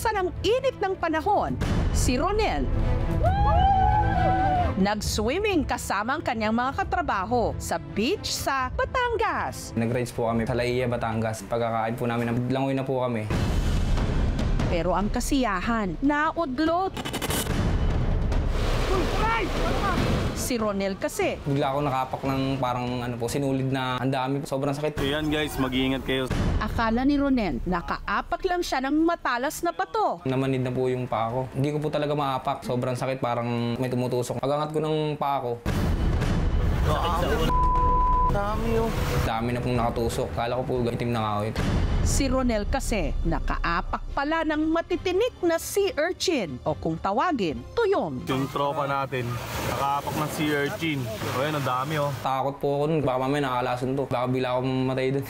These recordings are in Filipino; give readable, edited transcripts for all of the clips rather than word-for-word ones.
naubusan ng init ng panahon, si Ronel nag-swimming kasama ang kanyang mga katrabaho sa beach sa Batangas. Nag-rides po kami sa Laia, Batangas. Pagkakain po namin, langoy na po kami. Pero ang kasiyahan, naudlot. Si Ronel kasi, Bigla ako nakapak ng parang sinulid na ang dami. Sobrang sakit. Ayan guys, mag-iingat kayo. akala ni Ronel nakaapak lang siya ng matalas na bato. Namanid na po yung paa ko. Hindi ko po talaga maapak. Sobrang sakit, parang may tumutusok. Pag-angat ko ng paa ko, dami na pong nakatusok. Kala ko po itim na kawit. Si Ronel kasi nakaapak pala ng matitinik na sea urchin o kung tawagin, tuyong. Yung tropa natin, nakaapak ng sea urchin. O yan, ang dami oh. Takot po ako nun. Baka mamaya nakakalason to. Baka bigla ako mamatay dun.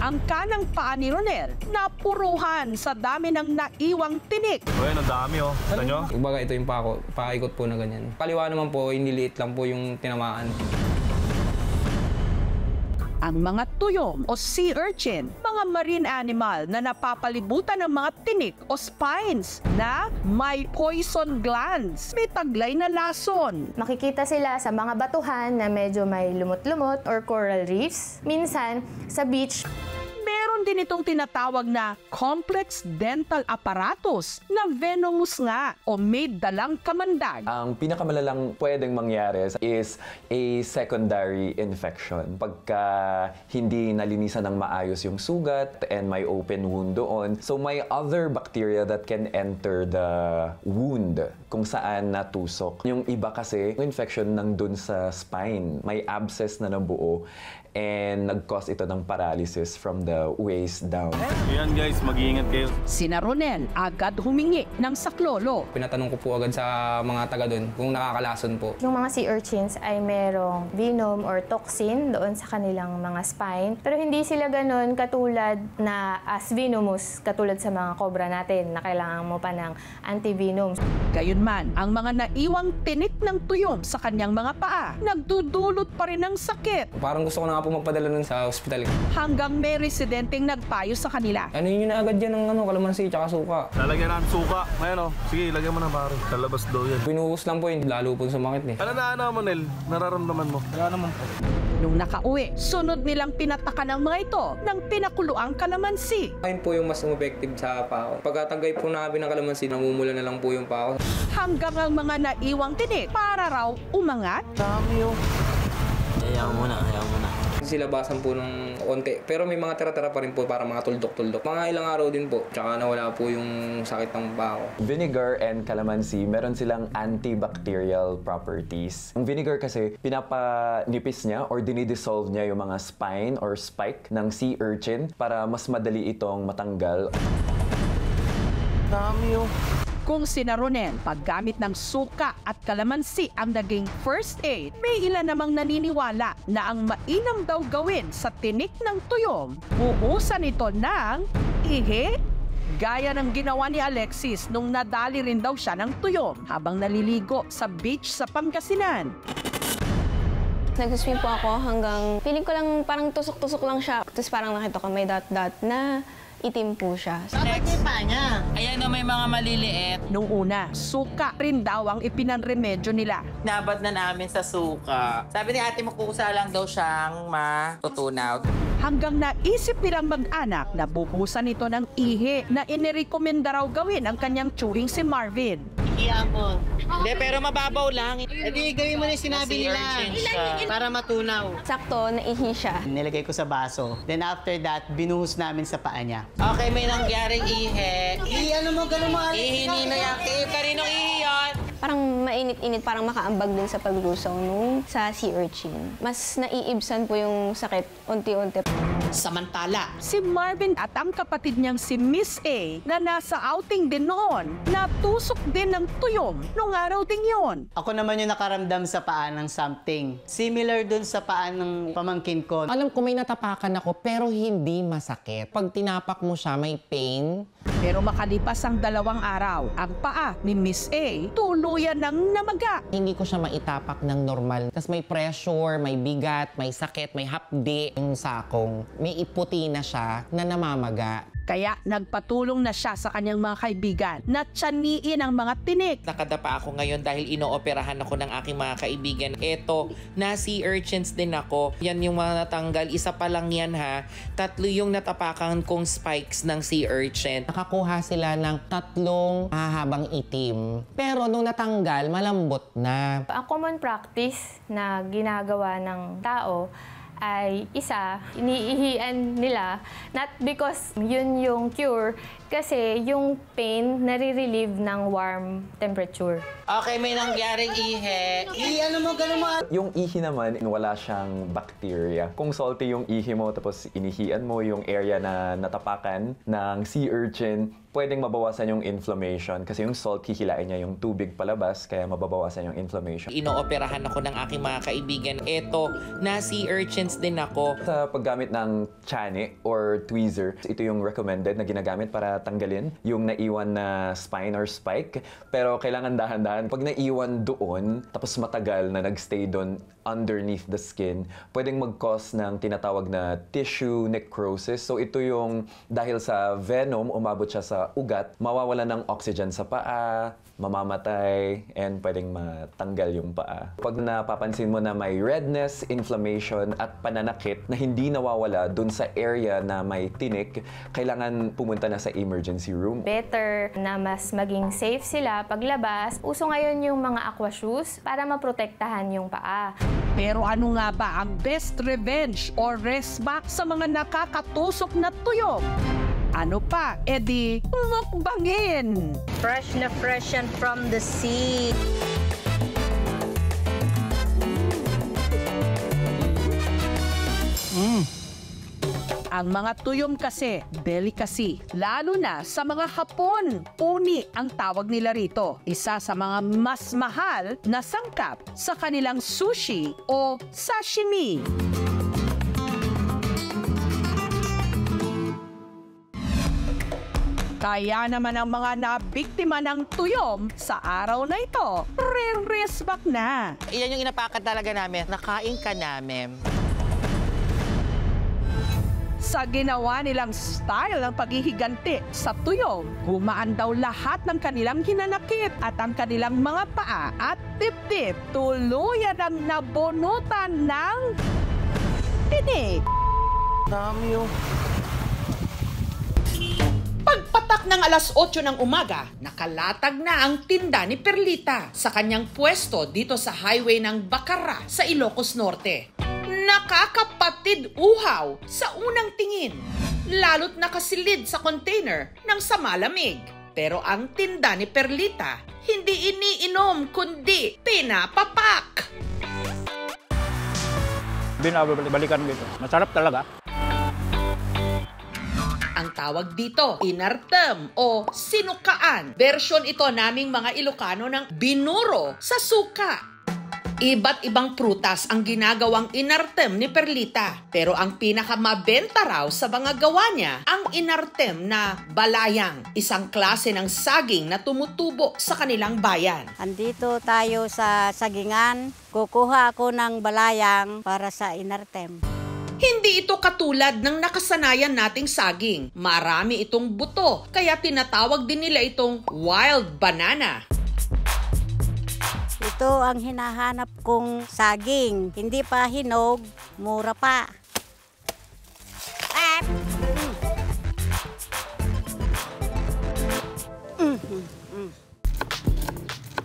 Ang kanang paa ni Ronel napuruhan sa dami ng naiwang tinik. O yan, ang dami oh. Kita nyo? Kumbaga ito yung paa ko. Paikot po na ganyan. Kaliwa naman po, hindi liit lang po yung tinamaan. Ang mga tuyong o sea urchin, mga marine animal na napapalibutan ng mga tinik o spines na may poison glands, may taglay na lason. Makikita sila sa mga batuhan na medyo may lumot-lumot or coral reefs. Minsan, sa beach, Meron din itong tinatawag na complex dental apparatus na venomous nga o may dalang kamandag. Ang pinakamalalang pwedeng mangyari is a secondary infection. Pagka hindi nalinisan ng maayos yung sugat and may open wound doon, so may other bacteria that can enter the wound kung saan natusok. Yung iba kasi, infection nandun sa spine. May abscess na nabuo and nag-cause ito ng paralysis from the waist down. Ayan guys, mag-iingat kayo. Sina Ronel agad humingi ng saklolo. Pinatanong ko po agad sa mga taga doon kung nakakalason po. yung mga sea urchins ay merong venom or toxin doon sa kanilang mga spine. Pero hindi sila ganun katulad na as venomous, katulad sa mga cobra natin na kailangan mo pa ng antivenom. Gayunman, ang mga naiwang tinik ng tuyong sa kanyang mga paa, nagdudulot pa rin ng sakit. Parang gusto ko na nga po magpadala nun sa ospital. Hanggang may residenteng nagpayo sa kanila. Ano yun na agad yan ng kalamansi tsaka suka. Lalagyan natin suka. Ngayon oh. Sige, lagyan mo na pare. Talabas daw yan. Pinuhos lang po yun, lalo po sumakit eh. Ano mo, Nel? Nararamdaman mo? Wala naman po. Nung nakauwi, sunod nilang pinataka ng mga ito ng pinakuluang kalamansi. Ayun po yung mas effective sa paa ko. Pagkatagay po namin ng kalamansi, namumula na lang po yung paa ko. Hanggang ang mga naiwang tinik para raw umangat. Dami oh. Ayaw mo na. Silabasan po ng onte. Pero may mga tira-tira pa rin po para mga tuldok-tuldok. Mga ilang araw din po. Tsaka nawala po yung sakit ng paa ko. Vinegar and calamansi, meron silang antibacterial properties. Ang vinegar kasi, pinapanipis niya or dinidissolve niya yung mga spine or spike ng sea urchin para mas madali itong matanggal. Dami oh. Kung sina Ronel, paggamit ng suka at kalamansi ang naging first aid, may ilan namang naniniwala na ang mainam daw gawin sa tinik ng tuyong, buhusan ito ng ihi. Gaya ng ginawa ni Alexis nung nadali rin daw siya ng tuyong habang naliligo sa beach sa Pangasinan. Nag-swim po ako hanggang feeling ko lang parang tusok-tusok lang siya. Tapos parang nakita ko may dot-dot na itim po siya. Ayan o, may mga maliliit. Nung una, suka rin daw ang ipinanremedyo nila. Nabad na namin sa suka. Sabi ni ate, makukusa lang daw siyang matutunaw. Hanggang naisip nilang mag-anak na bubusan ito ng ihi na inirekomenda raw gawin ang kanyang tsuhing si Marvin. Hindi, pero mababaw lang. Edi gawin mo na yung sinabi nila para matunaw. Sakto, naihi siya. Nilagay ko sa baso. Then after that, binuhos namin sa paa niya. Okay, may nangyaring ihe. Ano mo, ganun mo. Ihi ni Active. Kaninong ihi yun? Parang mainit-init, parang makaambag din sa paglusaw nung sa sea urchin. Mas naiibsan po yung sakit unti-unti. Samantala, Si Marvin at ang kapatid niyang si Miss A na nasa outing din noon, natusok din ng tuyong nung araw ding yon. Ako naman yung nakaramdam sa paa ng something. Similar dun sa paa ng pamangkin ko. Alam ko may natapakan ako pero hindi masakit. Pag tinapak mo siya, may pain. Pero makalipas ang 2 araw, ang paa ni Miss A tuluyan ng namaga. Hindi ko siya maitapak ng normal. Tapos may pressure, may bigat, may sakit, may hapdi. Yung sakong, may iputi na siya na namamaga. Kaya nagpatulong na siya sa kanyang mga kaibigan na tiyaниin ang mga tinik. Nakadapa ako ngayon dahil inooperahan ako ng aking mga kaibigan. Eto, na sea urchins din ako. Yan yung mga natanggal. Isa pa lang yan ha. 3 yung natapakan kong spikes ng sea urchin. Nakakuha sila ng 3 mahahabang itim. Pero nung natanggal, malambot na. Ang common practice na ginagawa ng tao ay isa, iniihian nila, not because yun yung cure, kasi yung pain nare-relieve ng warm temperature. Okay, may nangyaring ihe. Yung ihi naman, wala siyang bacteria. Kung salty yung ihi mo tapos inihian mo yung area na natapakan ng sea urchin, pwedeng mabawasan yung inflammation kasi yung salt hihilain niya yung tubig palabas kaya mababawasan yung inflammation. Inooperahan ako ng aking mga kaibigan. Eto, na sea urchins din ako. Sa paggamit ng tiyanik or tweezer, ito yung recommended na ginagamit para tanggalin yung naiwan na spine or spike. Pero kailangan dahan-dahan. Pag naiwan doon, tapos matagal na nagstay doon underneath the skin, pwedeng mag-cause ng tinatawag na tissue necrosis. So ito yung dahil sa venom, umabot siya sa ugat, mawawala ng oxygen sa paa, mamamatay, and pwedeng matanggal yung paa. Pag napapansin mo na may redness, inflammation, at pananakit na hindi nawawala dun sa area na may tinik, kailangan pumunta na sa emergency room. Better na mas maging safe sila paglabas. Uso ngayon yung mga aqua shoes para maprotektahan yung paa. Pero ano nga ba ang best revenge or resback sa mga nakakatusok na tuyong? Ano pa, edi mukbangin! Fresh na fresh yan from the sea. Ang mga tuyom kasi, delicacy. Lalo na sa mga Hapon. Uni ang tawag nila rito. Isa sa mga mas mahal na sangkap sa kanilang sushi o sashimi. Kaya naman ang mga nabiktima ng tuyom sa araw na ito, re-resback na. Iyan yung inapakan talaga namin. Nakain ka namin. Sa ginawa nilang style ng paghihiganti sa tuyong, gumaan daw lahat ng kanilang hinanakit at ang kanilang mga paa at tip-tip tuluyan ang nabunutan ng tinik. Dami yung... Pagpatak ng alas 8 ng umaga, nakalatag na ang tinda ni Perlita sa kanyang pwesto dito sa highway ng Bacarra sa Ilocos Norte. Nakakapatid uhaw sa unang tingin, lalo't nakasilid sa container ng samalamig. Pero ang tinda ni Perlita, hindi iniinom kundi pinapapak. Binabalikan dito. Masarap talaga. Ang tawag dito, inartem o sinukaan. Version ito naming mga Ilocano ng binuro sa suka. Iba't ibang prutas ang ginagawang inartem ni Perlita. Pero ang pinakamabenta raw sa mga gawa niya, ang inartem na balayang. Isang klase ng saging na tumutubo sa kanilang bayan. Andito tayo sa sagingan. Kukuha ako ng balayang para sa inartem. Hindi ito katulad ng nakasanayan nating saging. Marami itong buto, kaya tinatawag din nila itong wild banana. Ito ang hinahanap kong saging. Hindi pa hinog, mura pa.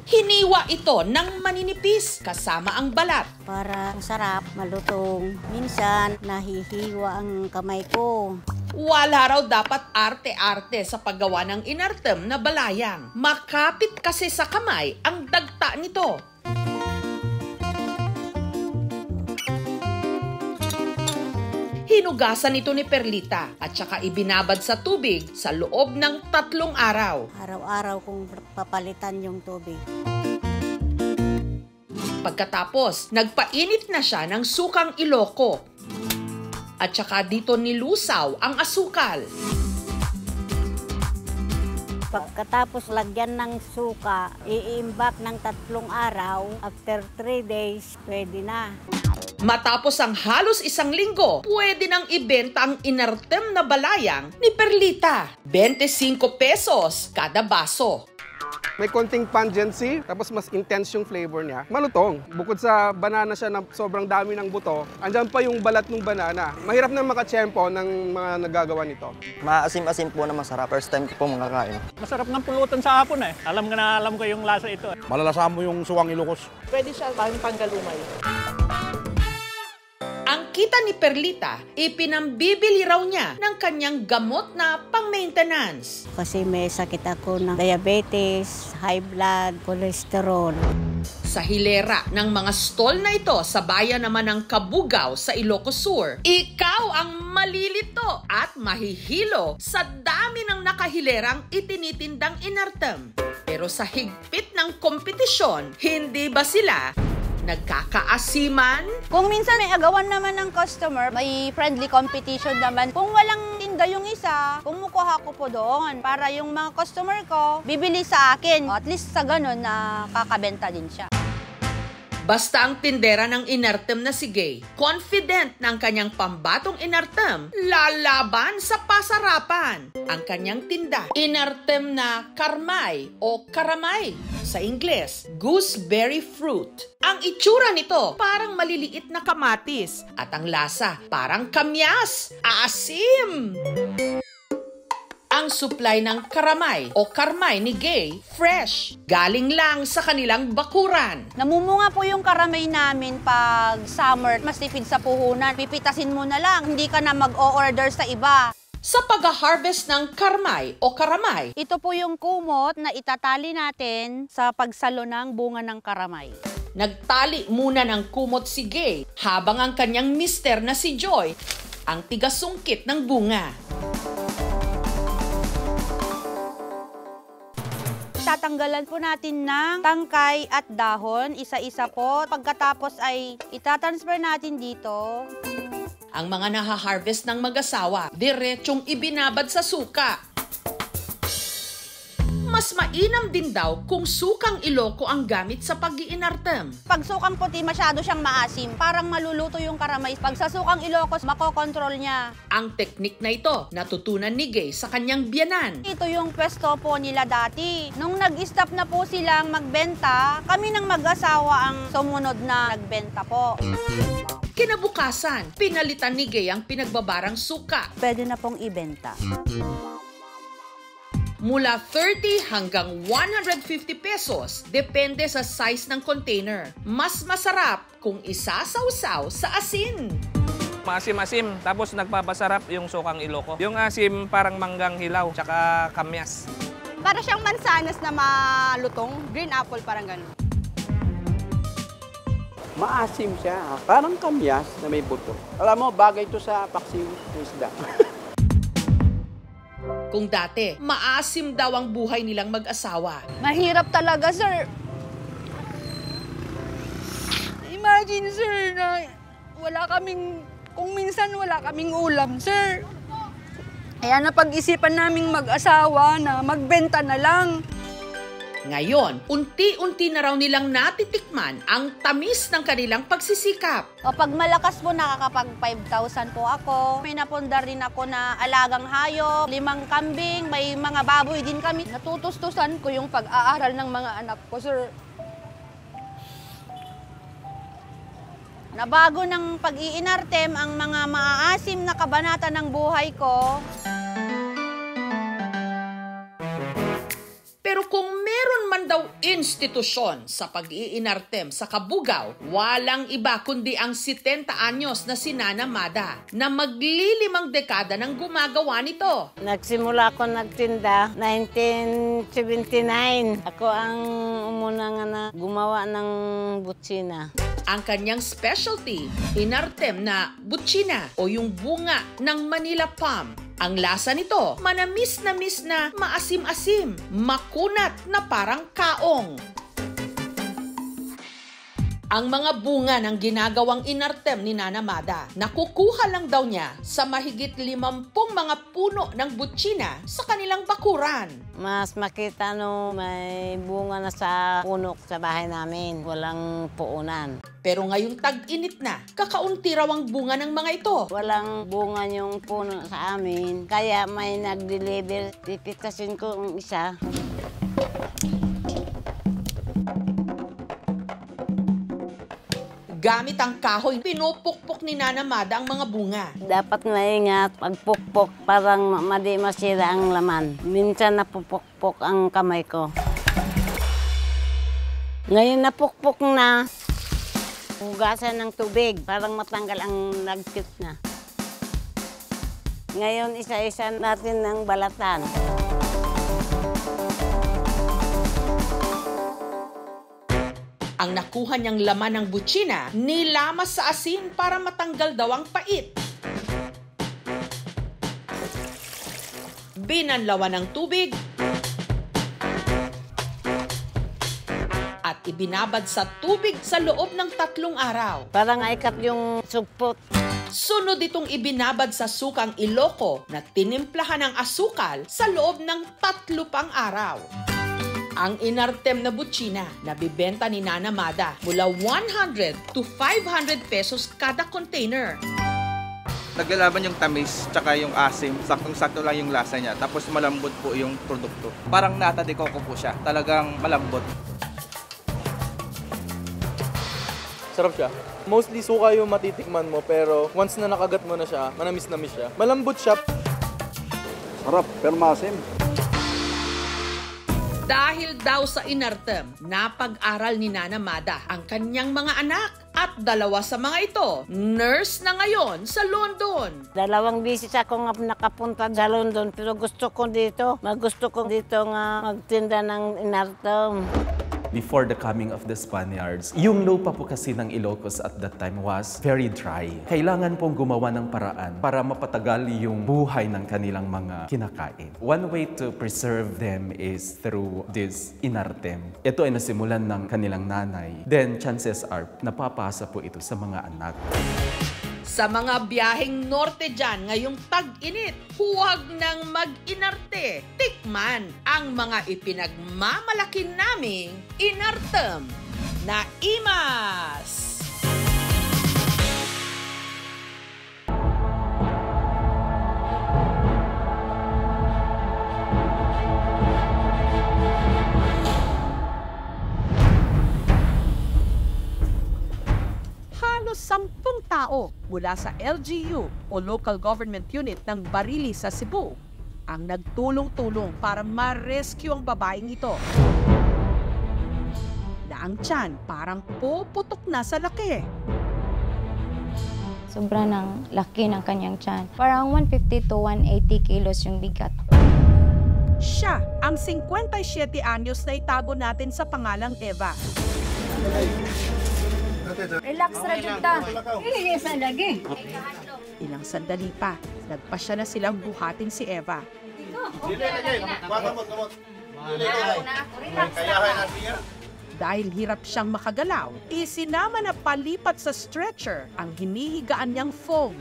Hiniwa ito ng maninipis kasama ang balat. Para masarap, malutong. Minsan, nahihiwa ang kamay ko. Wala raw dapat arte-arte sa paggawa ng inartem na balayang. Makapit kasi sa kamay ang dagta nito. Hinugasan ito ni Perlita at saka ibinabad sa tubig sa loob ng 3 araw. Araw-araw kong papalitan yung tubig. Pagkatapos, nagpainit na siya ng sukang Iloco. At saka dito nilusaw ang asukal. Pagkatapos lagyan ng suka, iimbak ng 3 araw. After 3 days, pwede na. Matapos ang halos 1 linggo, pwede nang ibenta ang inartem na balayang ni Perlita. 25 pesos kada baso. May konting pungency, tapos mas intense yung flavor niya. Malutong. Bukod sa banana siya na sobrang dami ng buto, andyan pa yung balat ng banana. Mahirap na makatsyempo ng mga nagagawa nito. Maasim-asim po na masarap. First time ko po makakain. Masarap ng pulutan sa hapon eh. Alam ko yung lasa ito. Malalasahan mo yung suwang Ilocos. Pwede siya parang panggalumay. Ang kita ni Perlita, ipinambibili raw niya ng kanyang gamot na pang-maintenance. Kasi may sakit ako ng diabetes, high blood, cholesterol. Sa hilera ng mga stall na ito sa bayan naman ng Kabugao sa Ilocos Sur, ikaw ang malilito at mahihilo sa dami ng nakahilerang itinitindang inartem. Pero sa higpit ng kompetisyon, hindi ba sila nagkakaasiman? Kung minsan may agawan naman ng customer, may friendly competition naman. Kung walang tinda yung isa, kumukuha ko po doon para yung mga customer ko bibili sa akin. At least sa ganun na kakabenta din siya. Basta ang tindera ng inartem na si Gay, confident na ang kanyang pambatong inartem, lalaban sa pasarapan. Ang kanyang tinda, inartem na karmay o karamay. Sa Ingles, gooseberry fruit. Ang itsura nito, parang maliliit na kamatis. At ang lasa, parang kamyas. Asim! Ang supply ng karamay o karmay ni Gay, fresh. Galing lang sa kanilang bakuran. Namumunga po yung karamay namin pag summer. Mas tipid sa puhunan. Pipitasin mo na lang. Hindi ka na mag-o-order sa iba. Sa pag-harvest ng karmay o karamay, ito po yung kumot na itatali natin sa pagsalo ng bunga ng karamay. Nagtali muna ng kumot si Gay habang ang kanyang mister na si Joy ang tigasungkit ng bunga. Tatanggalan po natin ng tangkay at dahon, isa-isa po. Pagkatapos ay itatransfer natin dito. Ang mga nahaharvest ng mag-asawa, diretsong ibinabad sa suka. Mas mainam din daw kung sukang Iloco ang gamit sa pag-iinartem. Pag sukang puti, masyado siyang maasim. Parang maluluto yung karamay. Pag sa sukang Ilocos, makokontrol niya. Ang teknik na ito, natutunan ni Gay sa kanyang biyanan. Ito yung pwesto po nila dati. Nung nag-stop na po silang magbenta, kami ng mag-asawa ang sumunod na nagbenta po. Kinabukasan, pinalitan ni Gay ang pinagbabarang suka. Pwede na pong ibenta. Mula 30 hanggang 150 pesos, depende sa size ng container. Mas masarap kung isasawsaw sa asin. Maasim-asim, tapos nagpapasarap yung sukang Iloco. Yung asim parang manggang hilaw, tsaka kamyas. Para siyang mansanas na malutong, green apple parang ganun. Maasim siya, parang kamyas na may buto. Alam mo, bagay ito sa paksiw ng isda. Kung dati, maasim daw ang buhay nilang mag-asawa. Mahirap talaga, sir. Imagine, sir, na kung minsan wala kaming ulam, sir. Kaya napag-isipan naming mag-asawa na magbenta na lang. Ngayon, unti-unti na raw nilang natitikman ang tamis ng kanilang pagsisikap. O pag malakas po, nakakapag 5,000 po ako. May napundar rin ako na alagang hayop, 5 kambing, may mga baboy din kami. Natutustusan ko yung pag-aaral ng mga anak ko, sir. Nabago ng pag-iinartem ang mga maaasim na kabanata ng buhay ko. Pero kung meron man daw institusyon sa pag-iinartem sa Kabugao, walang iba kundi ang 70 anyos na si Nana Mada na maglilimang dekada nang gumagawa nito. Nagsimula ako nagtinda 1979. Ako ang umuna nga na gumawa ng butsina. Ang kanyang specialty, inartem na butsina o yung bunga ng Manila palm. Ang lasa nito, manamis na maasim-asim, makunat na parang kaong. Ang mga bunga ng ginagawang inartem ni Nana Mada, nakukuha lang daw niya sa mahigit 50 mga puno ng butsina sa kanilang bakuran. Mas makita may bunga na sa puno sa bahay namin. Walang puunan. Pero ngayong tag-init na, kakaunti raw ang bunga ng mga ito. Walang bunga yung puno sa amin. Kaya may nag-deliver. Pipitasin ko ang isa. Gamit ang kahoy, pinupukpok ni Nana Mada ang mga bunga. Dapat maingat pagpukpok parang madi masira ang laman. Minsan napupukpok ang kamay ko. Ngayon napukpok na. Hugasan ng tubig parang matanggal ang lagkit na. Ngayon isa-isa natin ang balatan. Ang nakuha niyang laman ng butsina, nilamas sa asin para matanggal daw ang pait. Binanlawan ng tubig at ibinabad sa tubig sa loob ng 3 araw. Parang aikat yung sugpot. Sunod itong ibinabad sa sukang Ilocos na tinimplahan ng asukal sa loob ng 3 pang araw. Ang inartem na butsina, nabibenta ni Nana Mada mula 100 to 500 pesos kada container. Naglalaban yung tamis tsaka yung asim, saktong-sakto lang yung lasa niya. Tapos malambot po yung produkto. Parang nata de coco po siya, talagang malambot. Sarap siya. Mostly suka yung matitikman mo, pero once na nakagat mo na siya, manamis-namis siya. Malambot siya. Sarap, pero maasim. Dahil daw sa inartem, napag-aral ni Nana Mada ang kanyang mga anak at 2 sa mga ito, nurse na ngayon sa London. 2 bisis ako nga nakapunta sa London pero gusto ko dito nga magtinda ng inartem. Before the coming of the Spaniards, yung lupa po kasi ng Ilocos at that time was very dry. Kailangan pong gumawa ng paraan para mapatagal yung buhay ng kanilang mga kinakain. One way to preserve them is through this inartem. Ito ay nasimulan ng kanilang nanay. Then chances are, napapasa po ito sa mga anak. Sa mga biyaheng norte dyan ngayong tag-init, huwag nang mag-inarte. Tikman ang mga ipinagmamalaki naming inartem na imas. Halos 10 tao mula sa LGU o Local Government Unit ng Barili sa Cebu ang nagtulong-tulong para ma-rescue ang babaeng ito. Na ang tiyan parang puputok na sa laki. Sobra ng laki ng kanyang tiyan. Parang 150 to 180 kilos yung bigat. Siya ang 57 anyos na itago natin sa pangalang Eva. Relax ra jud ta. Dili sa lagi. Ilang sandali pa, nagpasya na silang buhatin si Eva. Dahil hirap siyang makagalaw, isinama na palipat sa stretcher ang hinihigaan niyang foam.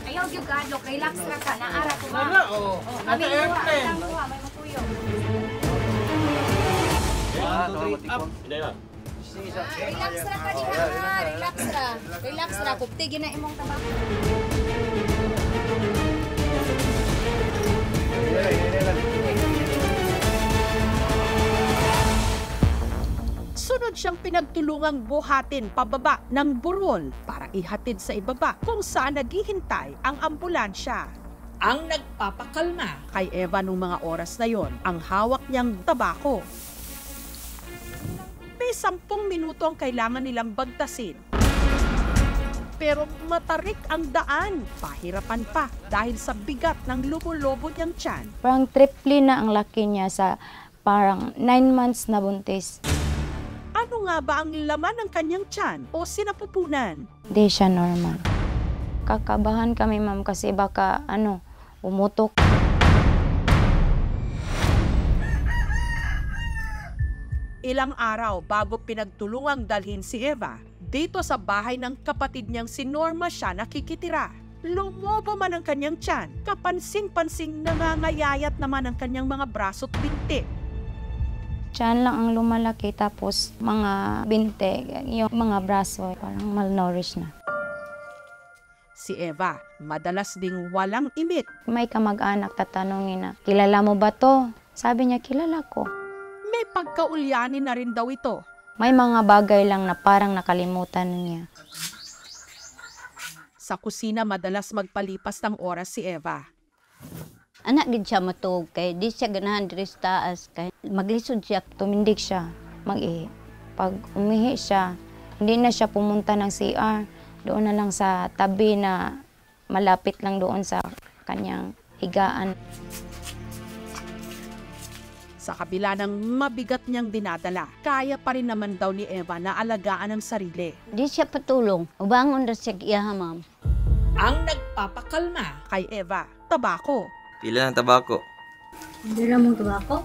Ayaw gyud kadlo, relax ra ka na ara ko ba. Kami kuha, may makuyo. Relax ra ka diha, relax ra. Relax ra, kupti na imong tabako. Sunod siyang pinagtulungang buhatin pababa ng burol para ihatid sa ibaba kung saan naghihintay ang ambulansya. Ang nagpapakalma kay Eva nung mga oras na yon, ang hawak niyang tabako. May 10 minuto ang kailangan nilang bagtasin. Pero matarik ang daan. Pahirapan pa dahil sa bigat ng lubo-lobo niyang tiyan. Parang triple na ang laki niya sa parang 9 months na buntis. Ano nga ba ang laman ng kanyang tiyan o sinapupunan? Hindi siya normal. Kakabahan kami ma'am kasi baka umutok. Ilang araw bago pinagtulungang dalhin si Eva, dito sa bahay ng kapatid niyang si Norma siya nakikitira. Lumobo man ang kanyang tiyan, kapansing-pansing nangangayayat naman ang kanyang mga braso't binti. Tiyan lang ang lumalaki, tapos mga binte, yung mga braso, parang malnourished na. Si Eva, madalas ding walang imik. May kamag-anak tatanungin na, kilala mo ba to? Sabi niya, kilala ko. May pagkaulyanin na rin daw ito. May mga bagay lang na parang nakalimutan niya. Sa kusina madalas magpalipas ng oras si Eva. Anak gid siya matug kay di siya ganahan diri sa taas kay maglisod siya. Tumindig siya, mag-ihi. Pag umihi siya, hindi na siya pumunta ng CR. Doon na lang sa tabi na malapit lang doon sa kanyang higaan. Sa kabila ng mabigat niyang dinadala, kaya pa rin naman daw ni Eva na alagaan ang sarili. Di siya patulong. Ubangon na siya iya, ma'am. Ang nagpapakalma kay Eva, tabako. Pila ng tabako? Hindi lang mong tabako?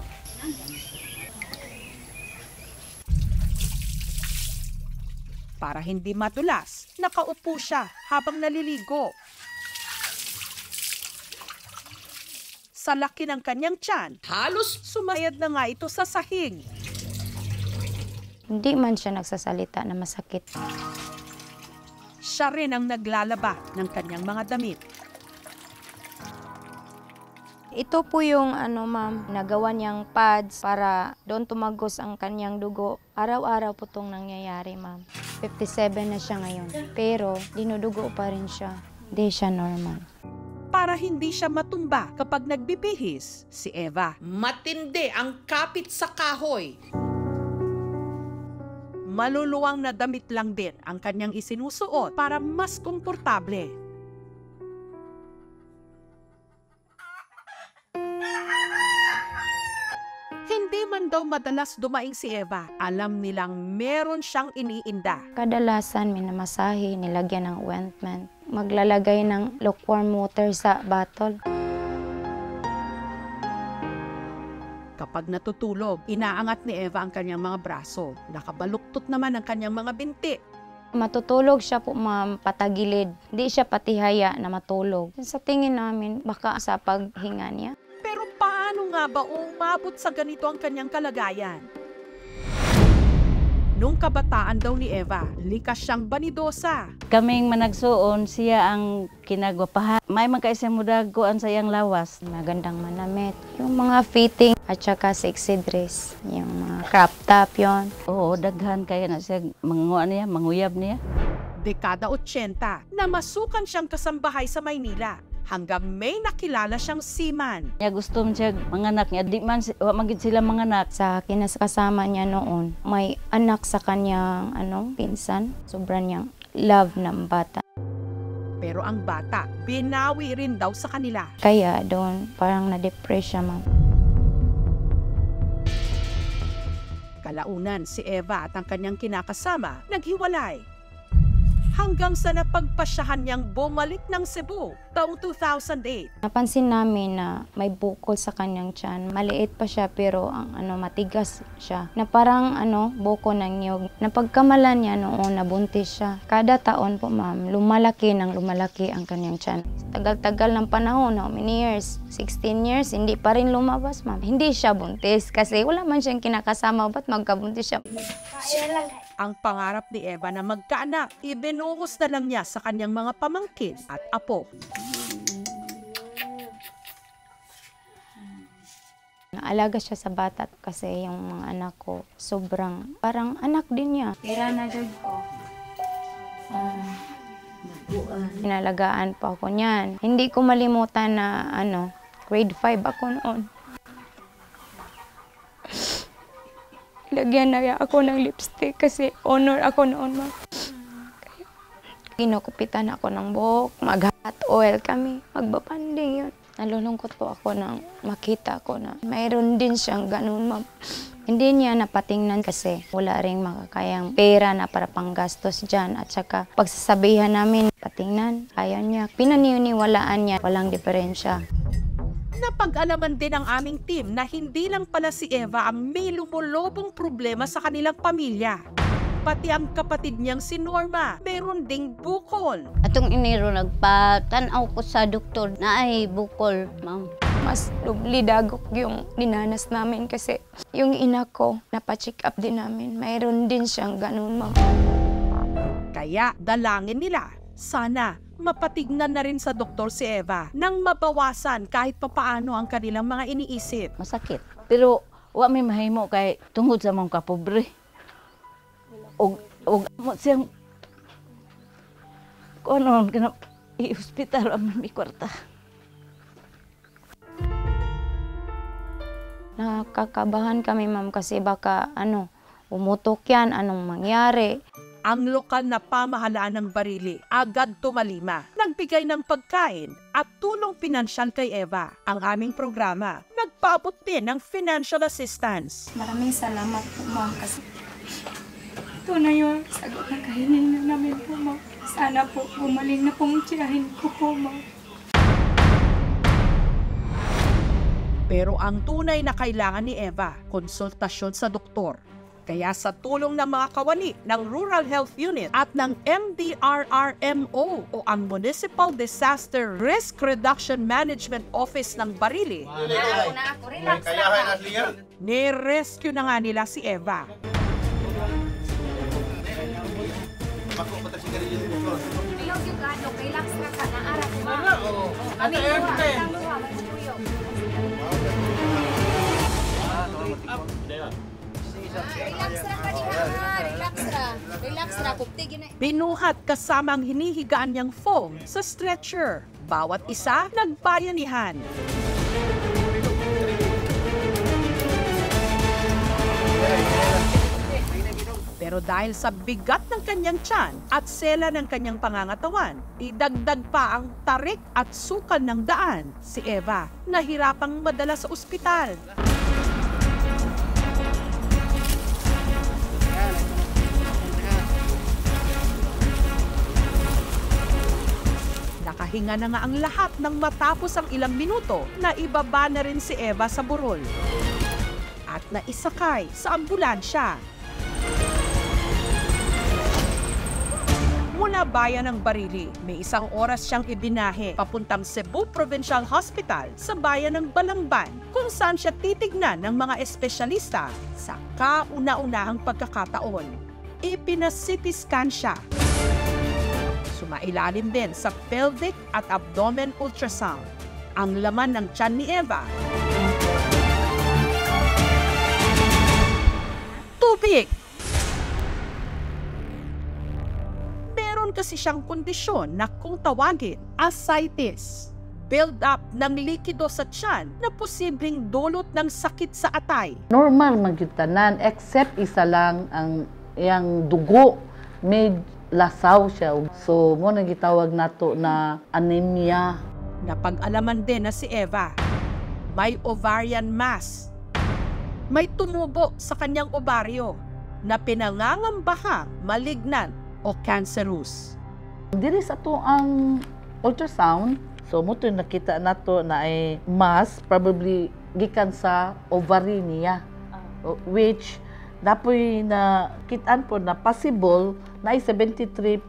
Para hindi madulas, nakaupo siya habang naliligo. Sa laki ng kanyang tiyan, halos sumayad na nga ito sa sahig. Hindi man siya nagsasalita na masakit. Siya rin ang naglalaba ng kanyang mga damit. Ito po yung ma'am, nagawa niyang pads para doon tumagos ang kanyang dugo. Araw-araw po itong nangyayari, ma'am. 57 na siya ngayon, pero dinudugo pa rin siya. Hindi siya normal. Para hindi siya matumba kapag nagbibihis, si Eva, matindi ang kapit sa kahoy. Maluluwang na damit lang din ang kanyang isinusuot para mas komportable. Hindi man daw madalas dumaing si Eva, alam nilang meron siyang iniinda. Kadalasan minamasahe, nilagyan ng ointment. Maglalagay ng lukewarm water sa bottle. Kapag natutulog, inaangat ni Eva ang kanyang mga braso. Nakabaluktot naman ang kanyang mga binti. Matutulog siya po, ma'am, patagilid. Hindi siya patihaya na matulog. Sa tingin namin, baka sa paghinga niya. Pero paano nga ba umabot sa ganito ang kanyang kalagayan? Nung kabataan daw ni Eva, likas siyang banidosa. Kaming managsuon, siya ang kinagwapahan. May magkaisang mudagoan sa iyang lawas. Magandang manamit. Yung mga fitting at saka sexy dress. Yung mga crop top yon. Oo, daghan kaya na siya, manguyab niya. Dekada 80, namasukan siyang kasambahay sa Maynila. Hanggang may nakilala siyang seaman. Niya gusto siya manganak niya, di man magid sila manganak. Sa kinasakasama niya noon, may anak sa kanyang pinsan. Sobrang niyang love ng bata. Pero ang bata, binawi rin daw sa kanila. Kaya doon, parang na-depress siya, ma'am. Kalaunan, si Eva at ang kanyang kinakasama naghiwalay. Hanggang sa napagpasyahan niyang bumalik ng Cebu taong 2008. Napansin namin na may bukol sa kanyang tiyan. Maliit pa siya pero ang matigas siya. Na parang buko ng niyog. Napagkamalan niya noon nabuntis siya. Kada taon po, ma'am, lumalaki ang kanyang tiyan. Tagal-tagal ng panahon, how many years? 16 years, hindi pa rin lumabas, ma'am. Hindi siya buntis kasi wala man siyang kinakasama. Ba't magkabuntis siya? Ang pangarap ni Eva na magkaanak, ibinuhos na lang niya sa kanyang mga pamangkin at apo. Naalaga siya sa bata kasi yung mga anak ko, sobrang parang anak din niya. Tira na dyan ko. Inalagaan pa ako niyan. Hindi ko malimutan na grade 5 ako noon. Lagyan na ako ng lipstick kasi honor ako noon, ma'am. Kinukupitan ako ng buhok, mag-hot oil kami, magbapanding yun. Nalulungkot po ako nang makita ko na mayroon din siyang ganun, ma'am. Hindi niya napatingnan kasi wala ring makakayang pera na para panggastos dyan. At saka pagsasabihan namin, patingnan, kaya niya. Pinaniniwalaan niya, walang diferensya. Napag-alaman din ng aming team na hindi lang pala si Eva ang may lumulobong problema sa kanilang pamilya. Pati ang kapatid niyang si Norma, meron ding bukol. Atong iniro nagpatanaw ko sa doktor na ay bukol, ma'am. Mas lidagok yung dinanas namin kasi yung ina ko, napacheck up din namin. Mayroon din siyang ganun, ma'am. Kaya dalangin nila, sana mapatignan na rin sa doktor si Eva nang mabawasan kahit papaano ang kanilang mga iniisip. Masakit. Pero wa may mahimo kay tungod sa mga kapobre. Og mo siyang konon kana i-hospital aman mi kwarta. Nakakabahan kami, ma'am, kasi baka umutok yan, anong mangyari. Ang lokal na pamahalaan ng Barili agad tumalima. Nagbigay ng pagkain at tulong pinansyal kay Eva. Ang aming programa nagpaabot din ng financial assistance. Maraming salamat po, ma'am, kasi ito na yung sagot na kahiling na namin po, ma'am. Sana po gumaling na pong tiyahin ko po, ma'am. Pero ang tunay na kailangan ni Eva, konsultasyon sa doktor. Kaya sa tulong ng mga kawani ng Rural Health Unit at ng MDRRMO o ang Municipal Disaster Risk Reduction Management Office ng Barili, ni-rescue na nga nila si Eva. Ayaw yung gano, relax na ka, naarap mo. Kami airplane. Relax na ka niya, relax na, kuptigin na. Binuhat kasama ang hinihigaan niyang foam sa stretcher. Bawat isa nagbayanihan. Pero dahil sa bigat ng kanyang tiyan at sela ng kanyang pangangatawan, idagdag pa ang tarik at sukal ng daan. Si Eva nahirapang madala sa ospital. Nakahinga na nga ang lahat nang matapos ang ilang minuto na ibaba na rin si Eva sa burol at naisakay sa ambulansya. Mula bayan ng Barili, may 1 oras siyang ibinahe papuntang Cebu Provincial Hospital sa bayan ng Balangban kung saan siya titignan ng mga espesyalista sa kauna-unahang pagkakataon. Ipina-CT scan siya. Sumailalim din sa pelvic at abdomen ultrasound. Ang laman ng tiyan ni Eva, tubig. Kasi siyang kondisyon na kung tawagin ascites, build-up ng likido sa tiyan na posibleng dulot ng sakit sa atay. Normal magyutanan except isa lang ang iyang dugo may lasaw siya. So mo nagitawag nato na anemia. Napag-alaman din na si Eva may ovarian mass. May tumubo sa kanyang ovaryo na pinangangambahang malignant o cancerous. Diri sa to ang ultrasound, so mo to nakita nato na ay mass probably gikan sa ovary niya, which dapoy na kitaan po na possible na ay 73%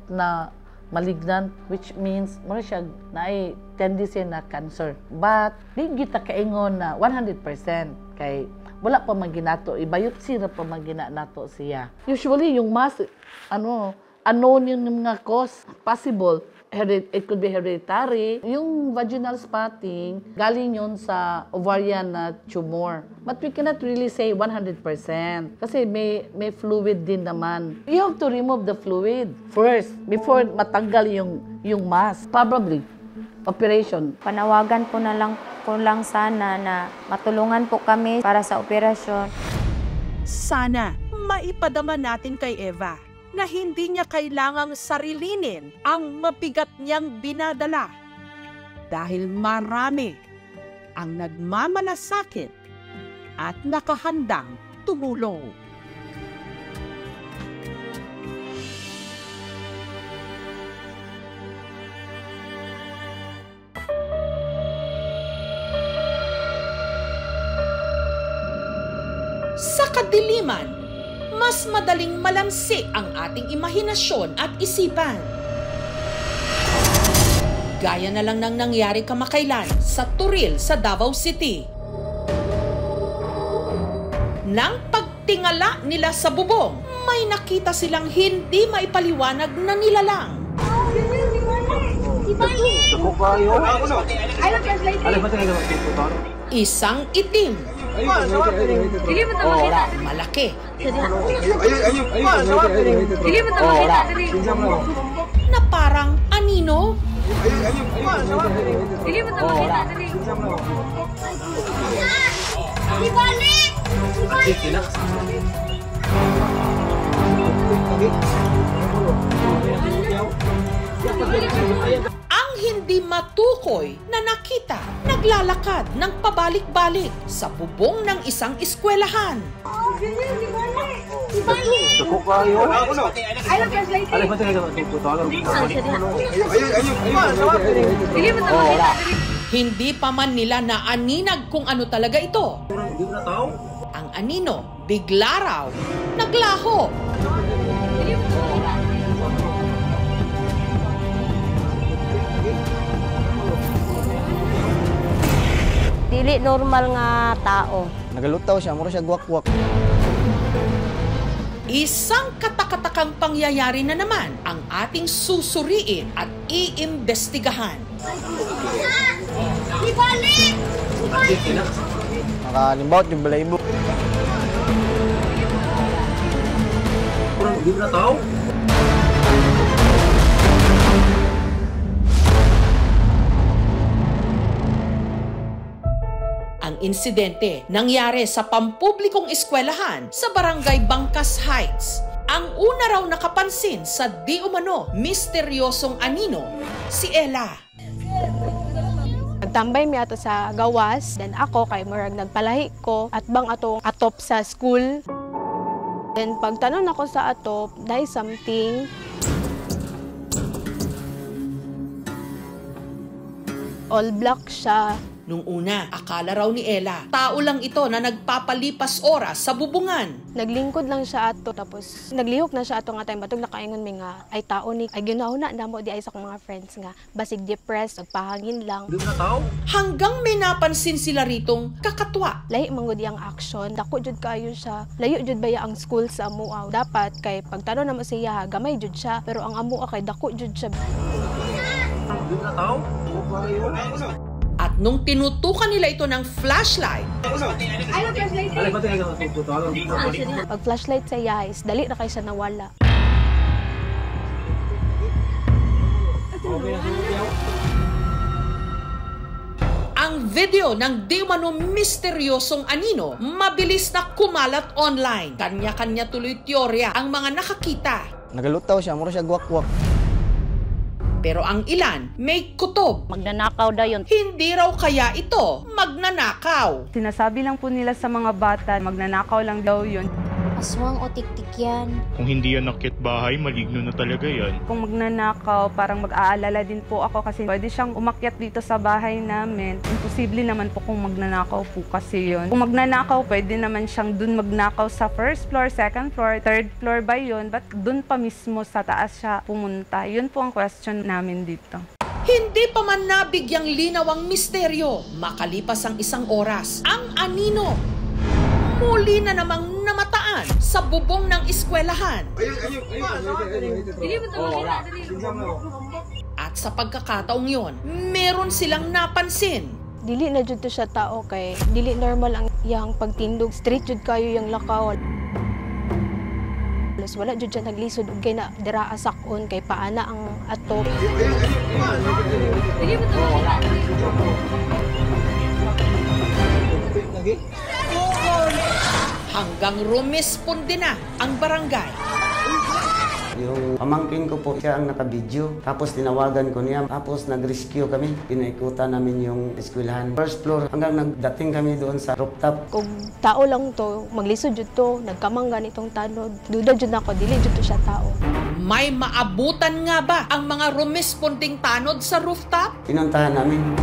na malignant, which means mo siya na ay tendency na cancer. But di kita kaingon na 100% kay wala pa maginato, ibayopsi na pa magina nato siya. Usually yung mass unknown yung mga cause, possible. It could be hereditary. Yung vaginal spotting, galing yun sa ovarian na tumor. But we cannot really say 100% kasi may fluid din naman. You have to remove the fluid first before matanggal yung mass. Probably, operation. Panawagan po lang sana na matulungan po kami para sa operasyon. Sana maipadama natin kay Eva na hindi niya kailangang sarilinin ang mabigat niyang binadala dahil marami ang nagmamalasakit at nakahandang tumulong. Sa kadiliman, mas madaling malamsi ang ating imahinasyon at isipan. Gaya na lang ng nangyari kamakailan sa Turil sa Davao City. Nang pagtingala nila sa bubong, may nakita silang hindi maipaliwanag na nilalang. Isang itim. Malaki. Na parang anino. Ang hindi matukoy na nakita, naglalakad ng pabalik-balik sa bubong ng isang eskwelahan. Hindi pa man nila naaninag kung ano talaga ito. Ang anino, bigla raw, naglaho. Dili normal nga tao. Nagalutaw siya, mura siya guwak-guwak. Isang katakatakang pangyayari na naman ang ating susuriin at iimbestigahan. Ibalik! Nakalimbawt yung balaybo. Hindi na tao? Ang insidente nangyari sa pampublikong eskwelahan sa Barangay Bangkas Heights. Ang una raw nakapansin sa di umano misteryosong anino, si Ella. Nagtambay mi ato sa gawas, then ako kay murag nagpalahi ko at bang atong atop sa school. Then pagtanong ako sa atop, dahil something all black siya. Nung una, akala raw ni Ella, tao lang ito na nagpapalipas oras sa bubungan. Naglingkod lang siya ato, tapos naglihok na siya ato nga time batog nakaingon mi nga ay tao ni ay ginahuna namo di ay sa akong mga friends nga basig depressed, nagpahangin lang. Hanggang may napansin sila ritong kakatwa. Lahi mangod yang action, dako jud kayo siya. Layo jud baya ang school sa amuaw. Dapat kay pagtanong namo siya, gamay jud siya, pero ang amuaw kay dako jud siya. At nung tinutukan nila ito ng flashlight, pag flashlight sa yais, dali na kayo siya nawala. ang video ng di umano misteryosong anino mabilis na kumalat online. Kanya-kanya tuloy teorya ang mga nakakita. Nagalutaw siya, mura siya guwak-guwak. Pero ang ilan, may kutob. Magnanakaw daw yun. Hindi raw kaya ito magnanakaw. Sinasabi lang po nila sa mga bata, magnanakaw lang daw yun. Aswang o tiktik yan. Kung hindi yan nakyat bahay, maligno na talaga yan. Kung magnanakaw, parang mag-aalala din po ako kasi pwede siyang umakyat dito sa bahay namin. Imposible naman po kung magnanakaw po kasi yun. Kung magnanakaw, pwede naman siyang dun magnakaw sa first floor, second floor, third floor ba yun? Ba't dun pa mismo sa taas siya pumunta? Yun po ang question namin dito. Hindi pa man nabigyang linaw ang misteryo. Makalipas ang isang oras, ang anino muli na namang namataan sa bubong ng eskwelahan. At sa pagkakataong yon, meron silang napansin. Dili na jud to siya tao kay dili normal ang iyang pagtindog. Straight jud kayo yang lakaw. Plus wala jud siya naglisod og kay na dira asakon kay paana ang atop. Dili mo to. Hanggang rumisponde na ang barangay. Yung pamangkin ko po, siya ang nakabidyo. Tapos tinawagan ko niya. Tapos nag-rescue kami. Pinaikutan namin yung eskwelahan. First floor hanggang nagdating kami doon sa rooftop. Kung tao lang to, maglisod jud to, nagkamanggan itong tanod. Duda jud nako, dili jud to siya tao. May maabutan nga ba ang mga rumisponding tanod sa rooftop? Pinuntahan namin.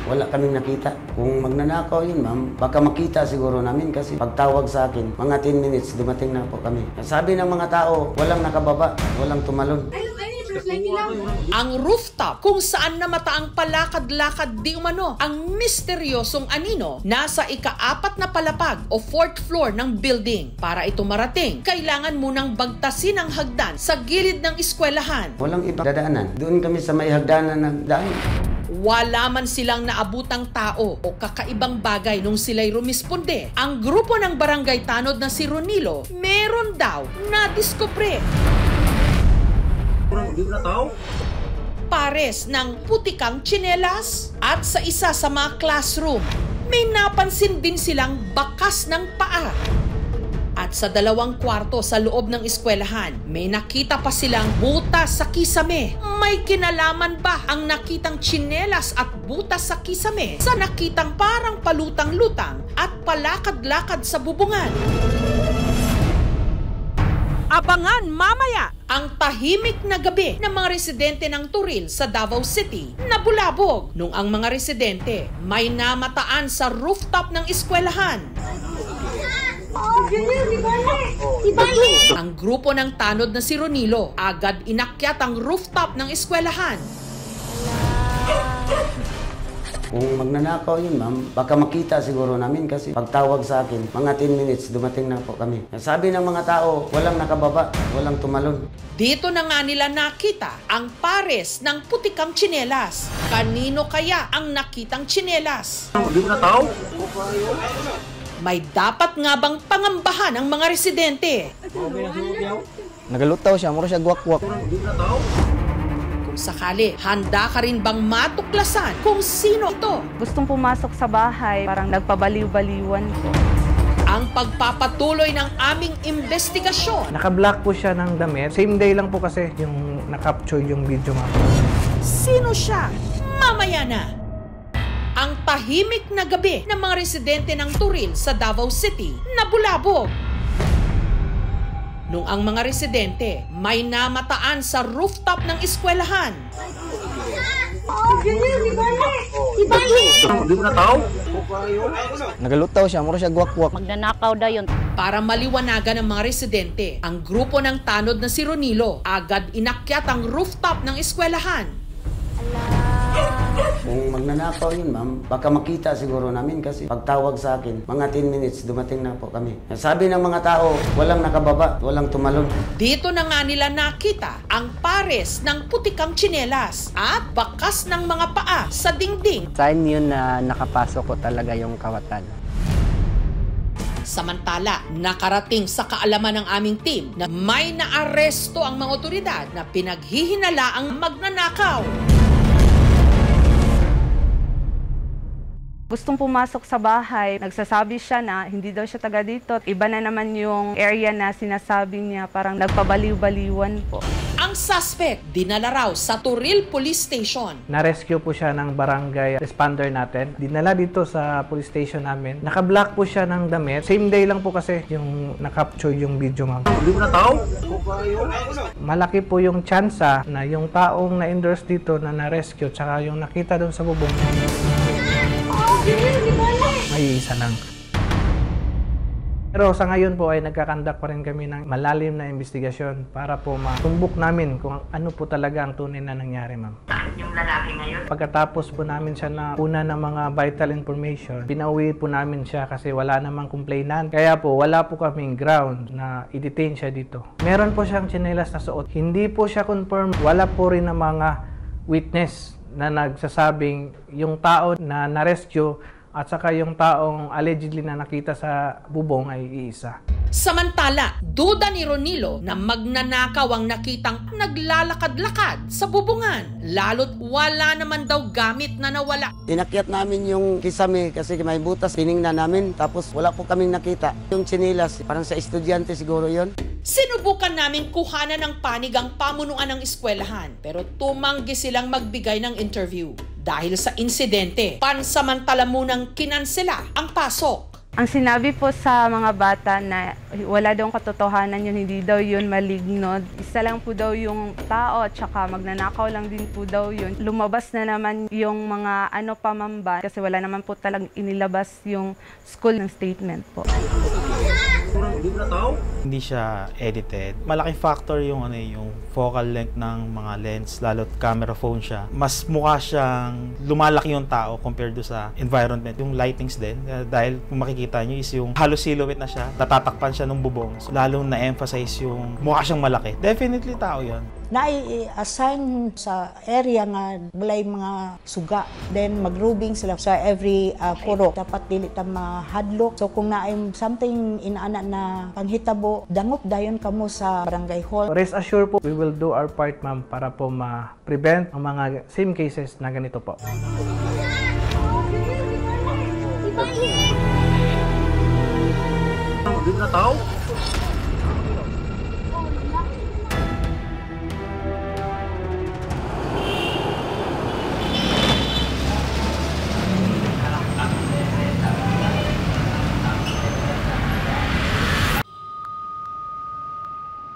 wala kaming nakita. Kung magnanakaw yun, ma'am, baka makita siguro namin kasi pagtawag sa akin, mga 10 minutes, dumating na po kami. Sabi ng mga tao, walang nakababa, walang tumalon. Ang rooftop kung saan namata ang palakad-lakad di umano ang misteryosong anino nasa ika-4 na palapag o 4th floor ng building. Para ito marating, kailangan munang bagtasin ang hagdan sa gilid ng eskwelahan. Walang ibang dadaanan. Doon kami sa may hagdanan ng daan. Wala man silang naabutang tao o kakaibang bagay nung sila'y rumisponde. Ang grupo ng barangay tanod na si Ronilo, meron daw na diskubre. Pares ng putikang tsinelas at sa isa sa mga classroom, may napansin din silang bakas ng paa. At sa 2 kwarto sa loob ng eskwelahan, may nakita pa silang butas sa kisame. May kinalaman ba ang nakitang tsinelas at butas sa kisame sa nakitang parang palutang-lutang at palakad-lakad sa bubungan? Abangan mamaya ang tahimik na gabi ng mga residente ng Turil sa Davao City na bulabog nung ang mga residente may namataan sa rooftop ng eskwelahan. Ang grupo ng tanod na si Ronilo agad inakyat ang rooftop ng eskwelahan. Kung magnanakaw yun, ma'am, baka makita siguro namin kasi pagtawag sa akin, mga 10 minutes, dumating na po kami. Sabi ng mga tao, walang nakababa, walang tumalon. Dito na nga nila nakita ang pares ng putikang tsinelas. Kanino kaya ang nakitang tsinelas? Hindi mo na tao? May dapat nga bang pangambahan ang mga residente? Nagalutaw siya, mura siya guwak-guwak. Sakali, handa ka rin bang matuklasan kung sino ito? Gustong pumasok sa bahay, parang nagpabaliw-baliwan po. Ang pagpapatuloy ng aming investigasyon. Naka-block po siya ng damit. Same day lang po kasi yung na-capture yung video, ma'am. Sino siya? Mamaya na. Ang tahimik na gabi ng mga residente ng Turil sa Davao City na bulabog. Nung ang mga residente may namataan sa rooftop ng eskwelahan. Hindi mo na tao? Nagalutaw siya, mura siya guwak-guwak. Magnanakaw daw yun. Para maliwanagan ng mga residente, ang grupo ng tanod na si Ronilo agad inakyat ang rooftop ng eskwelahan. Kung magnanakaw yun, ma'am, baka makita siguro namin kasi pagtawag sa akin, mga 10 minutes, dumating na po kami. Sabi ng mga tao, walang nakababa, walang tumalon. Dito na nga nila nakita ang pares ng putikang tsinelas at bakas ng mga paa sa dingding. Sign yun na nakapasok ko talaga yung kawatan. Samantala, nakarating sa kaalaman ng aming team na may naaresto ang mga otoridad na pinaghihinala ang magnanakaw. Gustong pumasok sa bahay, nagsasabi siya na hindi daw siya taga dito. Iba na naman yung area na sinasabi niya, parang nagpabaliw-baliwan po. Ang suspect dinala raw sa Turil Police Station. Na-rescue po siya ng barangay responder natin. Dinala dito sa police station namin. Naka-block po siya ng damit. Same day lang po kasi yung na-capture yung video, ma'am. Hindi mo na tao? Malaki po yung tsansa na yung taong na-endorse dito na na-rescue tsaka yung nakita doon sa bubong. May isa lang. Pero sa ngayon po ay nagkakandak pa rin kami ng malalim na investigasyon para po matumbok namin kung ano po talaga ang tunay na nangyari, ma'am. Yung lalaki ngayon? Pagkatapos po namin siya na una ng mga vital information, pinauwi po namin siya kasi wala namang complainant. Kaya po wala po kaming ground na i-detain siya dito. Meron po siyang tsinelas na suot. Hindi po siya confirm. Wala po rin ng mga witness na nagsasabing yung tao na na-rescue at saka yung taong allegedly na nakita sa bubong ay iisa. Samantala, duda ni Ronilo na magnanakaw ang nakitang naglalakad-lakad sa bubungan. Lalo't wala naman daw gamit na nawala. Inakyat namin yung kisame kasi may butas, tiningnan namin tapos wala po kaming nakita. Yung tsinelas, parang sa estudyante siguro yon. Sinubukan namin kuhanan ng panig ang pamunuan ng eskwelahan pero tumanggi silang magbigay ng interview. Dahil sa insidente, pansamantala munang kinansela ang pasok. Ang sinabi po sa mga bata na wala daw katotohanan yun, hindi daw yun maligno. Isa lang po daw yung tao at saka magnanakaw lang din po daw yun. Lumabas na naman yung mga pamamba kasi wala naman po talagang inilabas yung school ng statement po. Hindi siya edited. Malaking factor yung yung focal length ng mga lens, lalo't camera phone siya. Mas mukha siyang lumalaki yung tao compared do sa environment. Yung lightings din, dahil kung makikita nyo is yung halos silhouette na siya, natatakpan siya ng bubong. So, lalong na-emphasize yung mukha siyang malaki. Definitely tao yan. Na-assign sa area nga walay mga suga. Then mag-rubing sila sa every puro. Dapat dili ta mahadlok. So kung naay something inaana na panghitabo, dangop dayon kamo sa barangay hall. Rest assured po, we will do our part, ma'am, para po ma-prevent ang mga same cases na ganito po. Hindi na tao?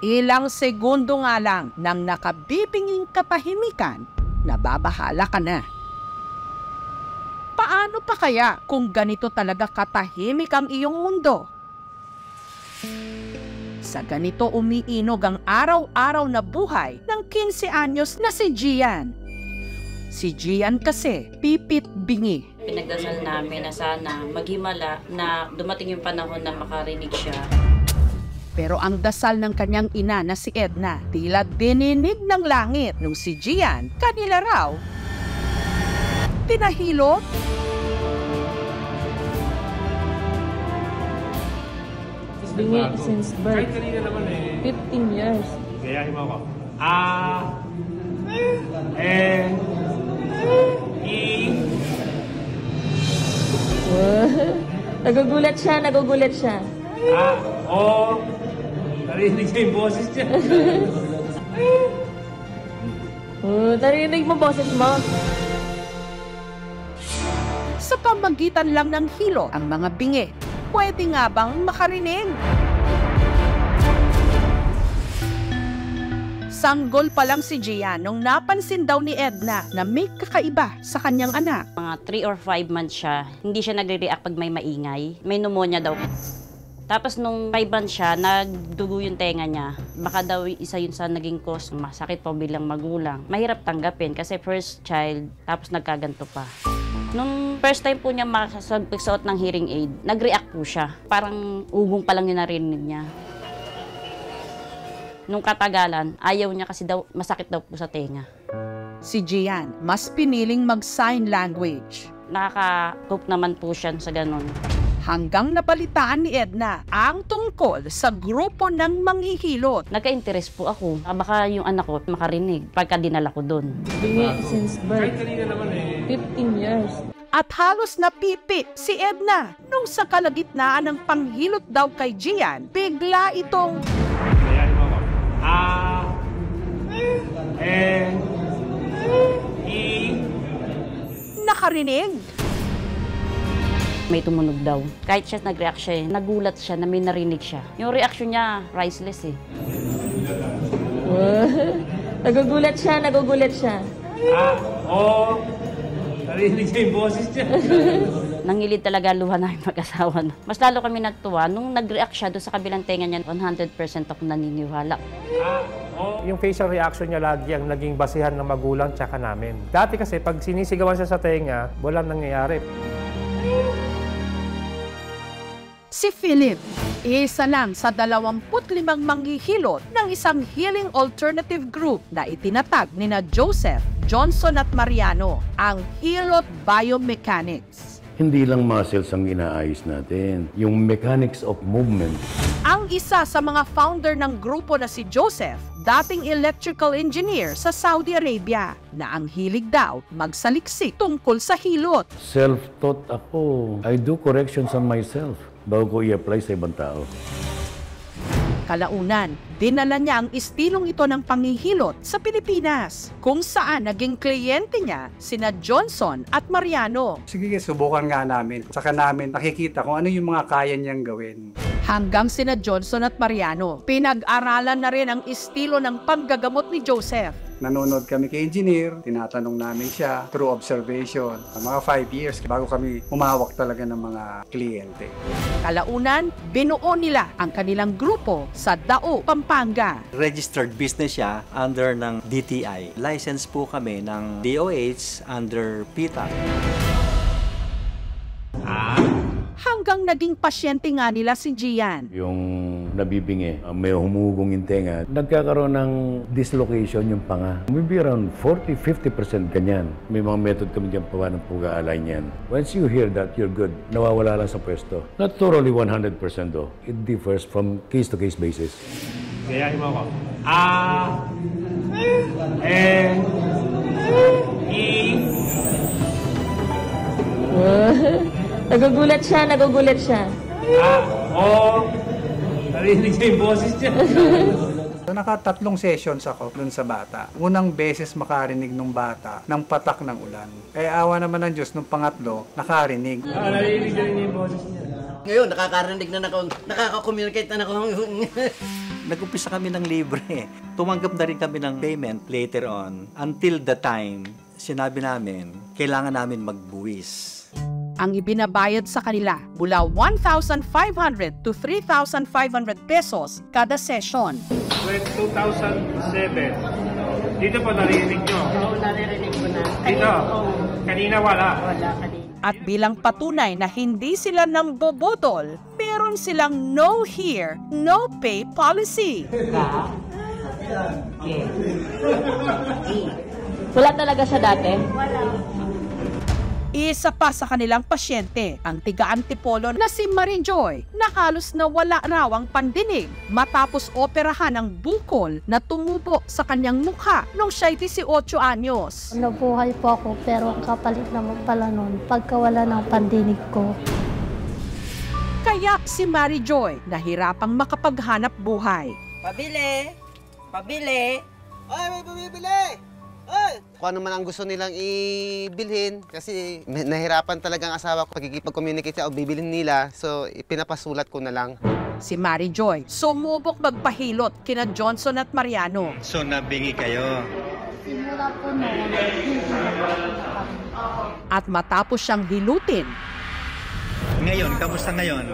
Ilang segundo nga lang nang nakabibinging katahimikan, nababahala ka na. Paano pa kaya kung ganito talaga katahimik ang iyong mundo? Sa ganito umiinog ang araw-araw na buhay ng 15 anyos na si Gian. Si Gian kasi pipit bingi. Pinagdasal namin na sana maghimala na dumating yung panahon na makarinig siya. Pero ang dasal ng kanyang ina na si Edna, tila dininig ng langit nung si Gian, kanila raw, tinahilot. Bingi since birth. 15 years. Gayahin mo ako. A, E, I. Nagugulat siya. A, O. Narinig niya yung boses niya. Narinig mo boses mo? Sa pamagitan lang ng hilo ang mga bingi, pwede nga bang makarinig? Sanggol pa lang si Gian nung napansin daw ni Edna na may kakaiba sa kanyang anak. Mga 3 or 5 months siya, hindi siya nagre-react pag may maingay. May pneumonia daw. Tapos nung 5 months siya, nagdugo yung tenga niya. Baka daw isa yun sa naging cause. Masakit po bilang magulang. Mahirap tanggapin kasi first child, tapos nagkaganto pa. Nung first time po niya makasuot ng hearing aid, nag-react po siya. Parang ugong pa lang yung narinig niya. Nung katagalan, ayaw niya kasi daw, masakit daw po sa tenga. Si Gian, mas piniling mag-sign language. Nakaka-cope naman po siya sa ganun. Hanggang nabalitaan ni Edna ang tungkol sa grupo ng manghihilot. Nagka-interest po ako. Baka yung anak ko makarinig pagka dinala ko doon. Bingi since birth. 15 years. At halos napipi si Edna nung sa kalagitnaan ng panghilot daw kay Gian, bigla itong A, E, I. Nakarinig. May tumunog daw. Kahit siya nag-react siya, nagulat siya na may narinig siya. Yung reaction niya, priceless eh. Nagugulat siya. O. Narinig niya yung boses niya. Nangilid talaga luha namin mag-asawa. Mas lalo kami nagtuwa nung nag-react siya doon sa kabilang tenga niya, 100% ako naniniwala. Yung facial reaction niya lagi ang naging basihan ng magulang tsaka namin. Dati kasi pag sinisigawan siya sa tenga, walang nangyayari. Si Philip, isa lang sa 25 manghihilot ng isang healing alternative group na itinatag nina Joseph, Johnson at Mariano, ang Hilot Biomechanics. Hindi lang muscles ang inaayos natin, yung mechanics of movement. Ang isa sa mga founder ng grupo na si Joseph, dating electrical engineer sa Saudi Arabia, na ang hilig daw magsaliksik tungkol sa hilot. Self-taught ako. I do corrections on myself bago ko i-apply sa ibang tao. Kalaunan, dinala niya ang istilong ito ng panghihilot sa Pilipinas, kung saan naging kliyente niya sina Johnson at Mariano. Sige, subukan nga namin. Saka namin nakikita kung ano yung mga kaya niyang gawin. Hanggang sina Johnson at Mariano, pinag-aralan na rin ang estilo ng paggagamot ni Joseph. Nanonood kami kay engineer, tinatanong namin siya through observation. Mga 5 years bago kami umawak talaga ng mga kliyente. Kalaunan, binuo nila ang kanilang grupo sa Dao, Pampanga. Registered business siya under ng DTI. License po kami ng DOH under PITA. Hanggang naging pasyente nga nila si Gian. Yung nabibingi, may humugong yung tenga, nagkakaroon ng dislocation yung panga. Maybe around 40-50% ganyan. May mga method kami dyan pa ng pag-a-align yan. Once you hear that, you're good. Nawawala lang sa pwesto. Not totally 100% though. It differs from case-to-case basis. Gayahin mo ako. Nagugulat siya. Narinig niya yung boses niya. So, naka-3 sessions ako dun sa bata. Unang beses makarinig ng bata ng patak ng ulan. Kaya awa naman ng Diyos, nung pangatlo, nakarinig. Narinig niya yung boses niya. Ngayon, nakakarinig na ako, nakaka-communicate na ako. Nag-umpisa kami ng libre. Tumanggap na rin kami ng payment later on. Until the time, sinabi namin, kailangan namin magbuwis. Ang ibinabayad sa kanila mula 1,500 to 3,500 pesos kada session. 2007. Dito po narinig nyo? Oo, naririnig ko na. Dito? Kanina wala? Wala kanina. At bilang patunay na hindi sila nambobotol, meron silang no hear, no pay policy. Wala talaga siya dati? Wala. Isa pa sa kanilang pasyente, ang tiga-antipolo na si Marie Joy, na halos nawala raw ang pandinig matapos operahan ang bukol na tumubo sa kanyang mukha noong siya'y 18 anyos. Nabuhay po ako pero ang kapalit naman pala nun pagkawala ng pandinig ko. Kaya si Marie Joy nahirapang makapaghanap buhay. Pabili! Pabili! Ay, may bumibili! Ay! Kung ano man ang gusto nilang ibilhin, kasi nahirapan talaga ang asawa ko pagkikipag-communicate siya o bibilhin nila, so pinapasulat ko na lang. Si Marie Joy sumubok magpahilot kina Johnson at Mariano. So nabingi kayo? Simula po noon, at matapos siyang hilutin. Ngayon, kamusta ngayon?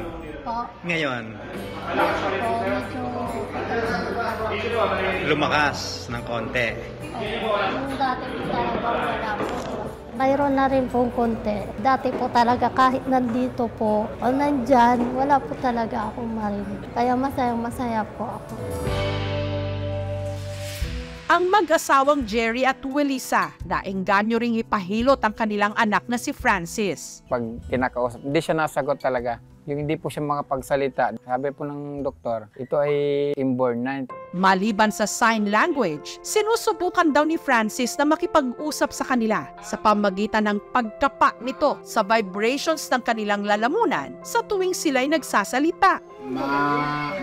Po. Ngayon? Medyo lumakas ng konti. yung dati po talaga wala po. Mayroon na rin pong konti. Dati po talaga kahit nandito po o nandyan, wala po talaga akong marinig. Kaya masayang-masaya po ako. Ang mag-asawang Jerry at Welisa, naengganyo ring ipahilot ang kanilang anak na si Francis. Pag kinakausap, hindi siya nasagot talaga. Yung hindi po siya makapagsalita. Sabi po ng doktor, ito ay inborn na. Maliban sa sign language, sinusubukan daw ni Francis na makipag-usap sa kanila sa pamagitan ng pagkapa nito sa vibrations ng kanilang lalamunan sa tuwing sila'y nagsasalita. Mama.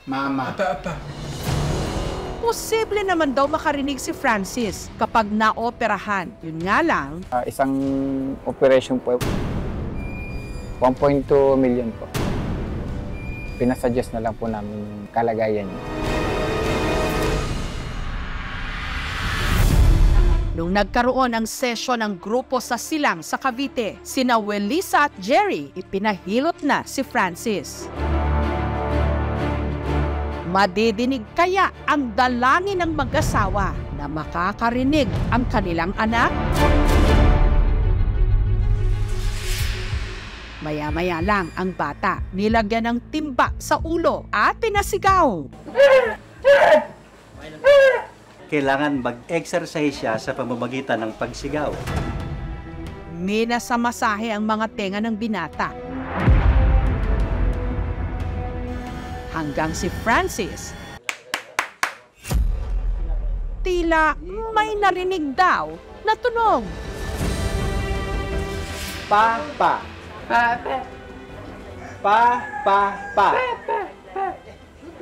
Mama. Posible naman daw makarinig si Francis kapag naoperahan. Yun nga lang, Isang operation po, 1.2 million po. Pinasuggest na lang po namin yung kalagayan niya. nung nagkaroon ng sesyon ng grupo sa Silang sa Cavite, sina Welisa at Jerry ipinahilot na si Francis. Madidinig kaya ang dalangin ng mag-asawa na makakarinig ang kanilang anak? Maya-maya lang ang bata nilagyan ng timba sa ulo at pinasigaw. Kailangan mag-exercise siya sa pamamagitan ng pagsigaw. Minasamasahe ang mga tenga ng binata. Hanggang si Francis, tila may narinig daw na tunog. Papa. Papa. Pa.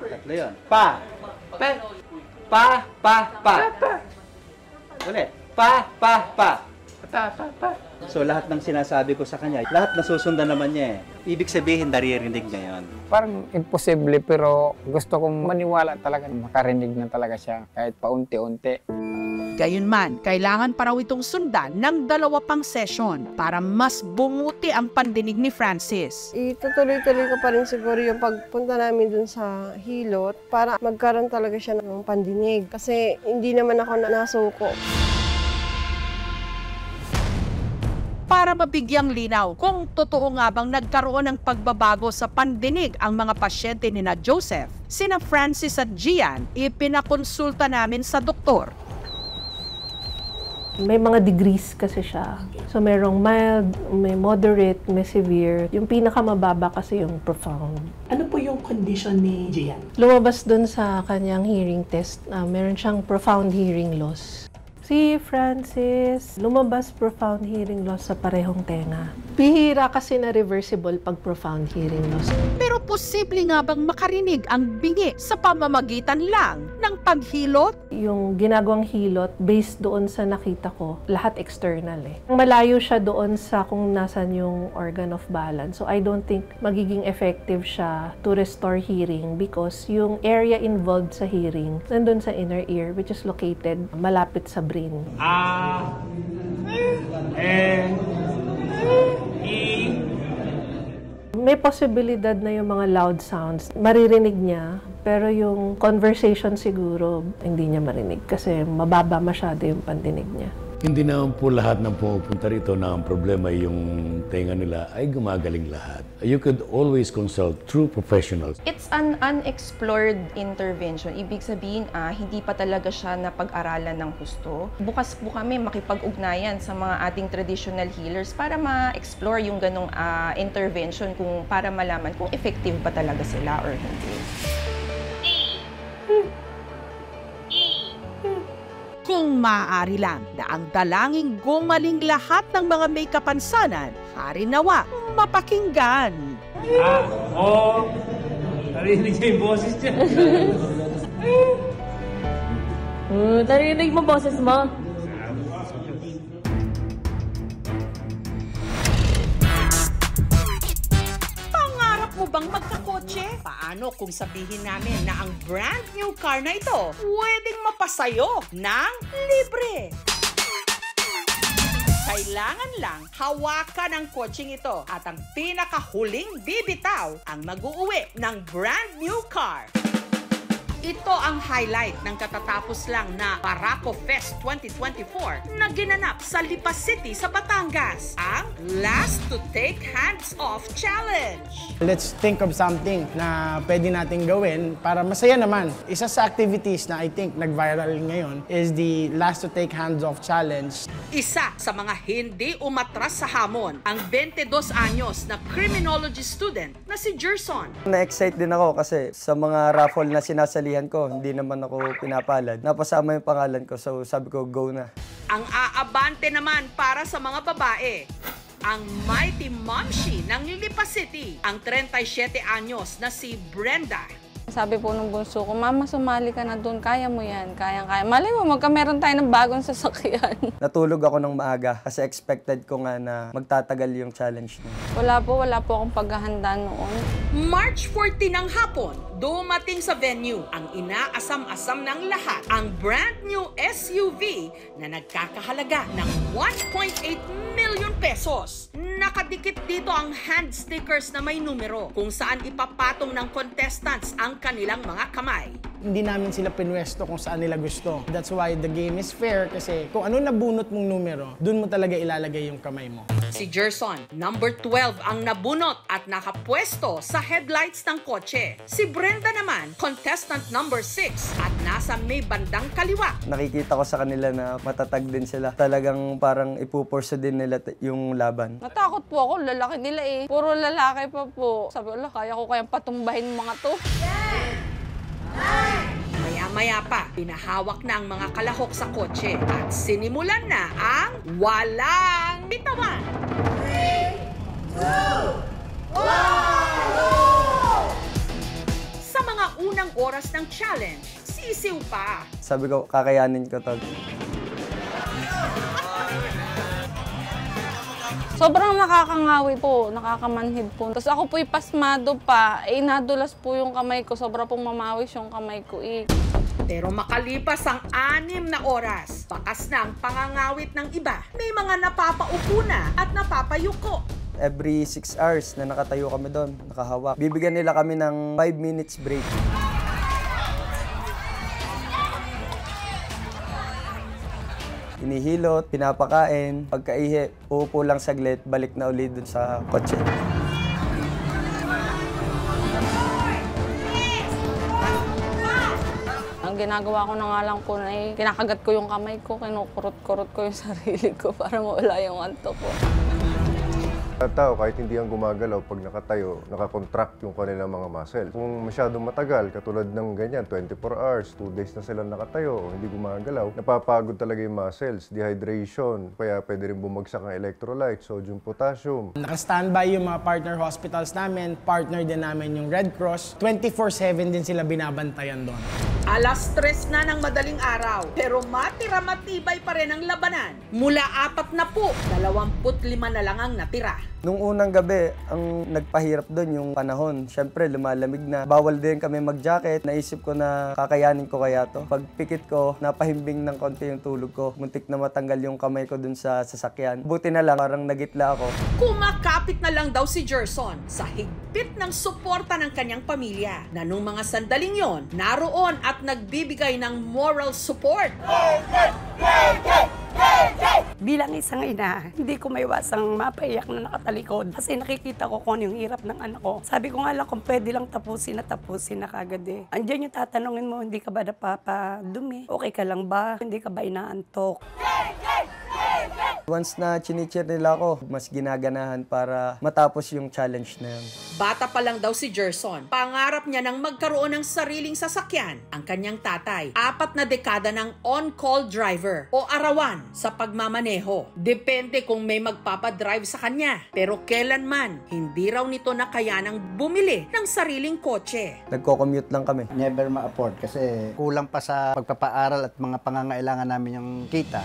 Tatlo yun. Pa. Ulit. Pa. So lahat ng sinasabi ko sa kanya, lahat nasusundan naman niya eh. Ibig sabihin, naririnig niya yun. Parang imposible pero gusto kong maniwala talaga. Makarinig na talaga siya kahit paunti-unti. Gayunman, kailangan pa raw itong sundan ng 2 pang session para mas bumuti ang pandinig ni Francis. Itutuloy-tuloy ko pa rin siguro yung pagpunta namin dun sa hilot para magkaroon talaga siya ng pandinig. Kasi hindi naman ako nasuko. Para mabigyang linaw kung totoo nga bang nagkaroon ng pagbabago sa pandinig ang mga pasyente ni na Joseph, sina Francis at Gian, ipinakonsulta namin sa doktor. May mga degrees kasi siya. So merong mild, may moderate, may severe. Yung pinakamababa kasi yung profound. Ano po yung condition ni Gian? Lumabas dun sa kanyang hearing test, meron siyang profound hearing loss. Si Francis, lumabas profound hearing loss sa parehong tenga. Bihira kasi na reversible pag profound hearing loss. Pero posible nga bang makarinig ang bingi sa pamamagitan lang ng paghilot? Yung ginagawang hilot, based doon sa nakita ko, lahat external eh. Malayo siya doon sa kung nasan yung organ of balance. So I don't think magiging effective siya to restore hearing because yung area involved sa hearing nandun sa inner ear which is located malapit sa brain. May posibilidad na yung mga loud sounds, maririnig niya, pero yung conversation siguro, hindi niya marinig kasi mababa masyado yung pandinig niya. Hindi naman po lahat ng pumupunta rito na ang problema yung tenga nila ay gumagaling lahat. You could always consult true professionals. It's an unexplored intervention. Ibig sabihin, hindi pa talaga siya napag-aralan ng husto. Bukas po kami makipag-ugnayan sa mga ating traditional healers para ma-explore yung ganong intervention para malaman kung effective ba talaga sila or hindi. Kung maaari lang na ang dalangin gumaling lahat ng mga may kapansanan, hari nawa mapakinggan. Narinig niya yung boses niya. Narinig mo boses mo? Mo bang magkakotse? Paano kung sabihin namin na ang brand new car na ito pwedeng mapasayo ng libre? Kailangan lang hawakan ang kotseng ito at ang pinakahuling bibitaw ang mag-uuwi ng brand new car. Ito ang highlight ng katatapos lang na Barako Fest 2024 na ginanap sa Lipa City sa Batangas, ang Last to Take Hands Off Challenge. Let's think of something na pwede natin gawin para masaya naman. Isa sa activities na I think nag-viral ngayon is the Last to Take Hands Off Challenge. Isa sa mga hindi umatras sa hamon ang 22 anyos na criminology student na si Gerson. Na-excite din ako kasi sa mga raffle na sinasalihan ko, hindi naman ako pinapalad. Napasama yung pangalan ko, so sabi ko, go na. Ang aabante naman para sa mga babae, ang mighty momshi ng Lipa City, ang 37 anyos na si Brenda. Sabi po nung bunso ko, Mama, sumali ka na doon, kaya mo yan, kayang-kaya. Malay mo, magkameron tayo ng bagong sasakyan. Natulog ako ng maaga kasi expected ko nga na magtatagal yung challenge niya. Wala po akong paghahanda noon. March 14 ng hapon, dumating sa venue ang inaasam-asam ng lahat, ang brand new SUV na nagkakahalaga ng 1.8 million pesos. Nakadikit dito ang hand stickers na may numero kung saan ipapatong ng contestants ang kanilang mga kamay. Hindi namin sila pinwesto kung saan nila gusto. That's why the game is fair kasi kung ano nabunot mong numero, dun mo talaga ilalagay yung kamay mo. Si Gerson, number 12 ang nabunot at nakapwesto sa headlights ng kotse. Si Brenda naman, contestant number 6 at nasa may bandang kaliwa. Nakikita ko sa kanila na matatag din sila. Talagang parang ipupurso din nila yung laban. Natakot po ako, lalaki nila eh. Puro lalaki pa po. Sabi ko, kaya ko kayang patumbahin mga to. Maya-maya pa, pinahawak na ang mga kalahok sa kotse at sinimulan na ang walang bitawan. 3, 2, 1, ng oras ng challenge, sisiw pa. Sabi ko, kakayanin ko to. Sobrang nakakangawi po, nakakamanhid po. Tapos ako po'y pasmado pa, nadulas po yung kamay ko. Sobra pong mamawis yung kamay ko Pero makalipas ang 6 na oras, bakas na ang pangangawit ng iba. May mga napapaupo na at napapayuko. Every 6 hours na nakatayo kami doon, nakahawak. Bibigyan nila kami ng 5 minutes break. Inihilot, pinapakain, pagkaihi, uupo lang saglit, balik na ulit dun sa kotse. Ang ginagawa ko na nga lang po na kinakagat ko yung kamay ko, kinukurot-kurot ko yung sarili ko para mawala yung antok ko. Tao, kahit hindi ang gumagalaw, pag nakatayo, nakakontract yung kanilang mga muscle. Kung masyadong matagal, katulad ng ganyan, 24 hours, 2 days na sila nakatayo, hindi gumagalaw, napapagod talaga yung muscles, dehydration, kaya pwede rin bumagsak ang electrolytes, sodium, potassium. Naka-standby yung mga partner hospitals namin, partner din namin yung Red Cross. 24/7 din sila binabantayan doon. Alas 3 na ng madaling araw, pero matira-matibay pa rin ang labanan. Mula 4 na po, 25 na lang ang natira. Nung unang gabi, ang nagpahirap doon yung panahon. Siyempre, lumalamig na. Bawal din kami mag-jacket. Naisip ko na kakayanin ko kaya to. Pag pikit ko, napahimbing ng konti yung tulog ko. Muntik na matanggal yung kamay ko dun sa sasakyan. Buti na lang, parang nagitla ako. Kumakapit na lang daw si Gerson sa higpit ng suporta ng kanyang pamilya na nung mga sandaling yon, naroon at nagbibigay ng moral support. Bilang isang ina, hindi ko maiwasang mapaiyak na nakatalikod kasi nakikita ko kung ano yung hirap ng anak ko. Sabi ko nga lang kung pwede lang tapusin na kagad eh. Andiyan yung tatanungin mo, hindi ka ba napapadumi? Okay ka lang ba? Hindi ka ba inaantok? Once na chinicheer nila ako, mas ginaganahan para matapos yung challenge na yun. Bata pa lang daw si Gerson. Pangarap niya nang magkaroon ng sariling sasakyan. Ang kanyang tatay, 4 na dekada ng on-call driver o arawan sa pagmamaneho. Depende kung may magpapadrive sa kanya. Pero kailanman, hindi raw nito nakayanang bumili ng sariling kotse. Nagko-commute lang kami. Never ma-afford kasi kulang pa sa pagpapaaral at mga pangangailangan namin yung kita.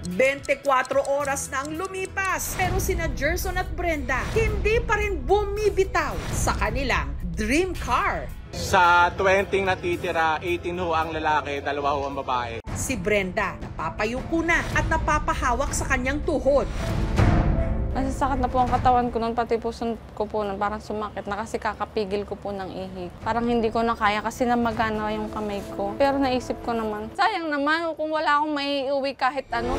24 oras na ang lumipas, pero sina Gerson at Brenda hindi pa rin bumibitaw sa kanilang dream car. Sa 20 natitira, 18 ho ang lalaki, 2 ho ang babae. Si Brenda, napapayuko na at napapahawak sa kanyang tuhod. Nasasakit na po ang katawan ko nun, pati puso ko po nun, parang sumakit na kasi kakapigil ko po ng ihi. Parang hindi ko na kaya kasi namagana yung kamay ko. Pero naisip ko naman, sayang naman kung wala akong maiuwi kahit ano.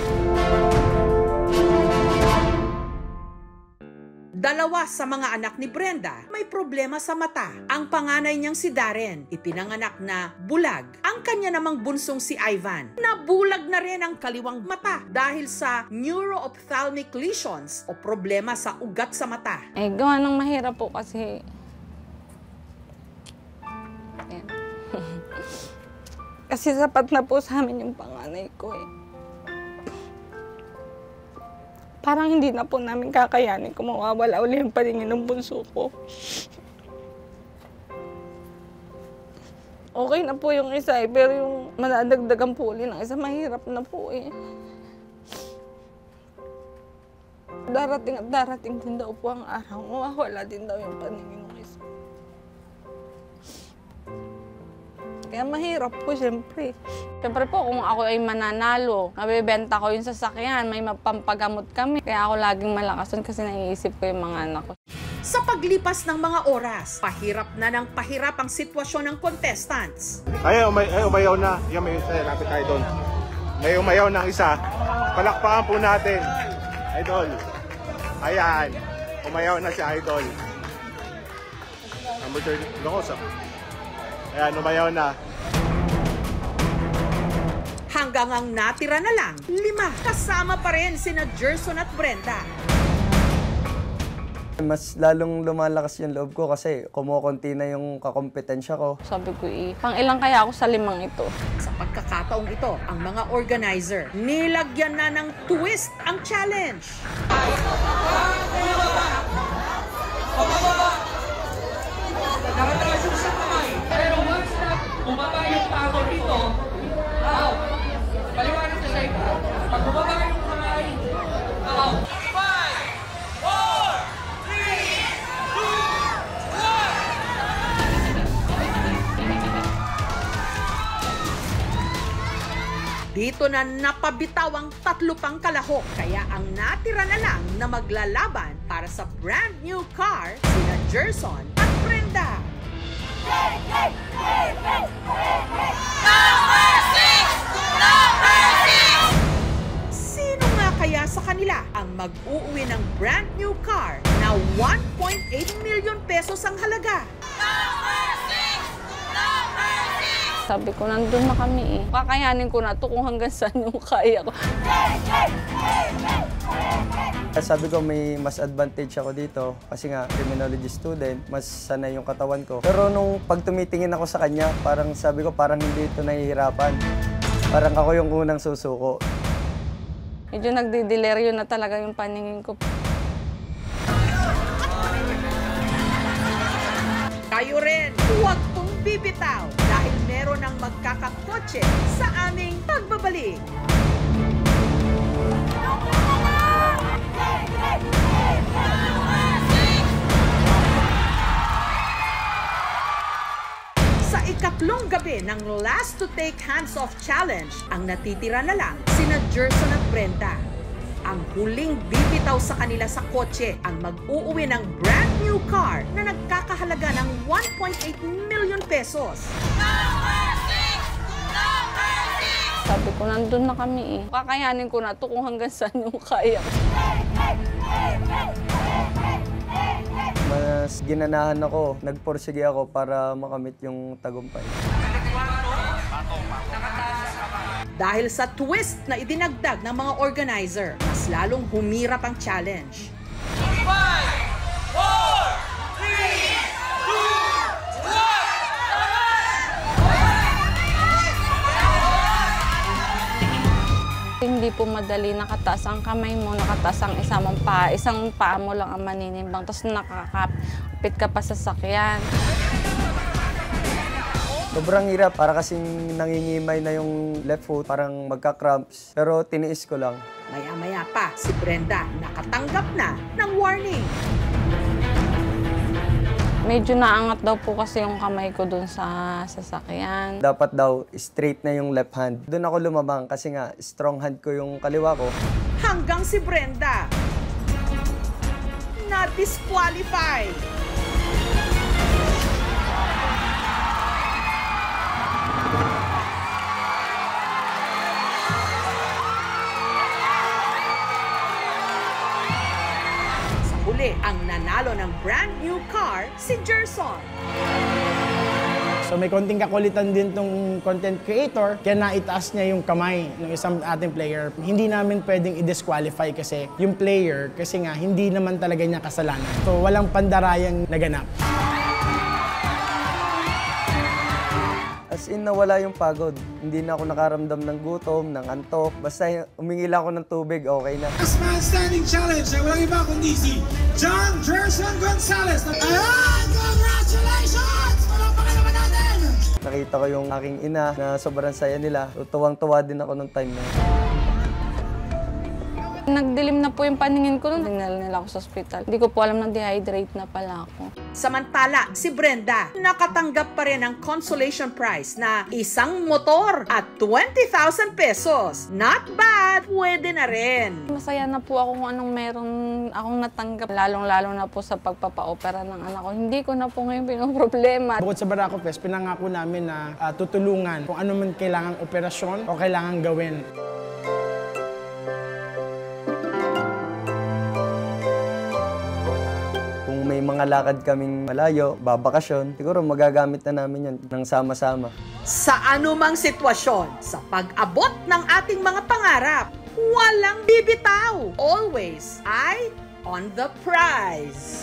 2 sa mga anak ni Brenda may problema sa mata. Ang panganay niyang si Darren, ipinanganak na bulag. Ang kanya namang bunsong si Ivan, nabulag na rin ang kaliwang mata dahil sa neuro-ophthalmic lesions o problema sa ugat sa mata. Gawa ng mahirap po kasi kasi sapat na po sa amin yung panganay ko eh. Parang hindi na po namin kakayanin kung mawawala uli ang paningin ng bunso ko. Okay na po yung isa eh, pero yung manadagdagan po uli ng isa, mahirap na po eh. Darating at darating din daw po ang araw, mawawala din daw yung paningin ng isa. Kaya mahirap po, siyempre. Siyempre po, kung ako ay mananalo, nabibenta ko yung sasakyan, may mapampagamot kami. Kaya ako laging malakas doon kasi naiisip ko yung mga anak ko. Sa paglipas ng mga oras, pahirap na ng pahirap ang sitwasyon ng contestants. Ay, umayaw na. Yan, may isa. Lapit tayo doon. May umayaw ng isa. Palakpakan po natin. Idol. Ayan. Umayaw na si Idol. Number 30. Lakos ah. Ayan, umayaw na. Hanggang ang natira na lang, 5. Kasama pa rin sina Gerson at Brenda. Mas lalong lumalakas yung loob ko kasi kumukunti na yung kakompetensya ko. Sabi ko pang ilang kaya ako sa 5 ito? Sa pagkakataong ito, ang mga organizer, nilagyan na ng twist ang challenge. Pero Dito na napabitaw ang 3 pang kalahok, kaya ang natira na lang na maglalaban para sa brand new car sina Gerson at Brenda. Sino nga kaya sa kanila ang mag-uuwi ng brand new car na 1.8 million pesos ang halaga? Sabi ko, nandun na kami eh. Kakayanin ko na ito kung hanggang saan yung kaya ko. Sabi ko may mas advantage ako dito kasi nga criminology student, mas sanay yung katawan ko. Pero nung pag tumitingin ako sa kanya, parang sabi ko parang hindi ito nahihirapan. Parang ako yung unang susuko. Medyo nagdidileryo na talaga yung paningin ko. Kayo rin, huwag pong bibitaw dahil meron ng magkakakotse sa aming pagbabalik. Sa ikatlong gabi ng Last to Take Hands Off Challenge, ang natitira na lang sina Gerson at Brenda. Ang huling bibitaw sa kanila sa kotse ang mag-uuwi ng brand new car na nagkakahalaga ng 1.8 million pesos. Sabi ko, nandun na kami eh. Kakayanin ko na ito kung hanggang saan yung kaya. Mas ginanahan ako, nagporsige ako para makamit yung tagumpay. Dahil sa twist na idinagdag ng mga organizer, mas lalong humirap ang challenge. 5, 4, 3, 2, 1! Hindi po madali, nakataas ang kamay mo, nakataas ang isang paa mo lang ang maninimbang, tapos nakakapit ka pa sa sakyan. Sobrang hirap, para kasing nangingimay na yung left foot, parang magka-cramps. Pero tiniis ko lang. Maya-maya pa, si Brenda nakatanggap na ng warning. Medyo naangat daw po kasi yung kamay ko dun sa sasakyan. Dapat daw straight na yung left hand. Doon ako lumabang kasi nga strong hand ko yung kaliwa ko. Hanggang si Brenda na-disqualify. Ang nanalo ng brand new car, si Gerson. So may konting kakulitan din tong content creator, kaya naitaas niya yung kamay ng isang ating player. Hindi namin pwedeng i-disqualify kasi yung player, kasi nga hindi naman talaga niya kasalanan. So walang pandarayang naganap. As in, nawala yung pagod. Hindi na ako nakaramdam ng gutom, ng antok. Basta humingi lang ako ng tubig, okay na. Last man standing challenge ay walang iba kundi si John Gerson Gonzalez. Ayan! Congratulations! Palakpakan naman natin! Nakita ko yung aking ina na sobrang saya nila. Tuwang-tuwa din ako nung time na yun. Nagdilim na po yung paningin ko nung dinala nila ako sa ospital. Hindi ko po alam na dehydrate na pala ako. Samantala, si Brenda nakatanggap pa rin ng consolation prize na isang motor at 20,000 pesos. Not bad! Pwede na rin. Masaya na po ako kung anong meron akong natanggap. Lalong-lalo na po sa pagpapa-opera ng anak ko. Hindi ko na po ngayon pinoproblema. Bukod sa Barako Fest, pinangako namin na tutulungan kung ano man kailangang operasyon o kailangang gawin. May mga lakad kaming malayo, babakasyon, siguro magagamit na namin yun ng sama-sama. Sa anumang sitwasyon, sa pag-abot ng ating mga pangarap, walang bibitaw. Always eye on the prize.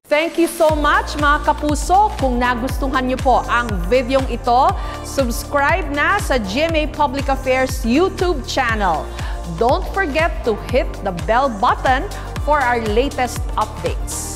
Thank you so much mga kapuso. Kung nagustuhan niyo po ang videong ito, subscribe na sa GMA Public Affairs YouTube channel. Don't forget to hit the bell button for our latest updates.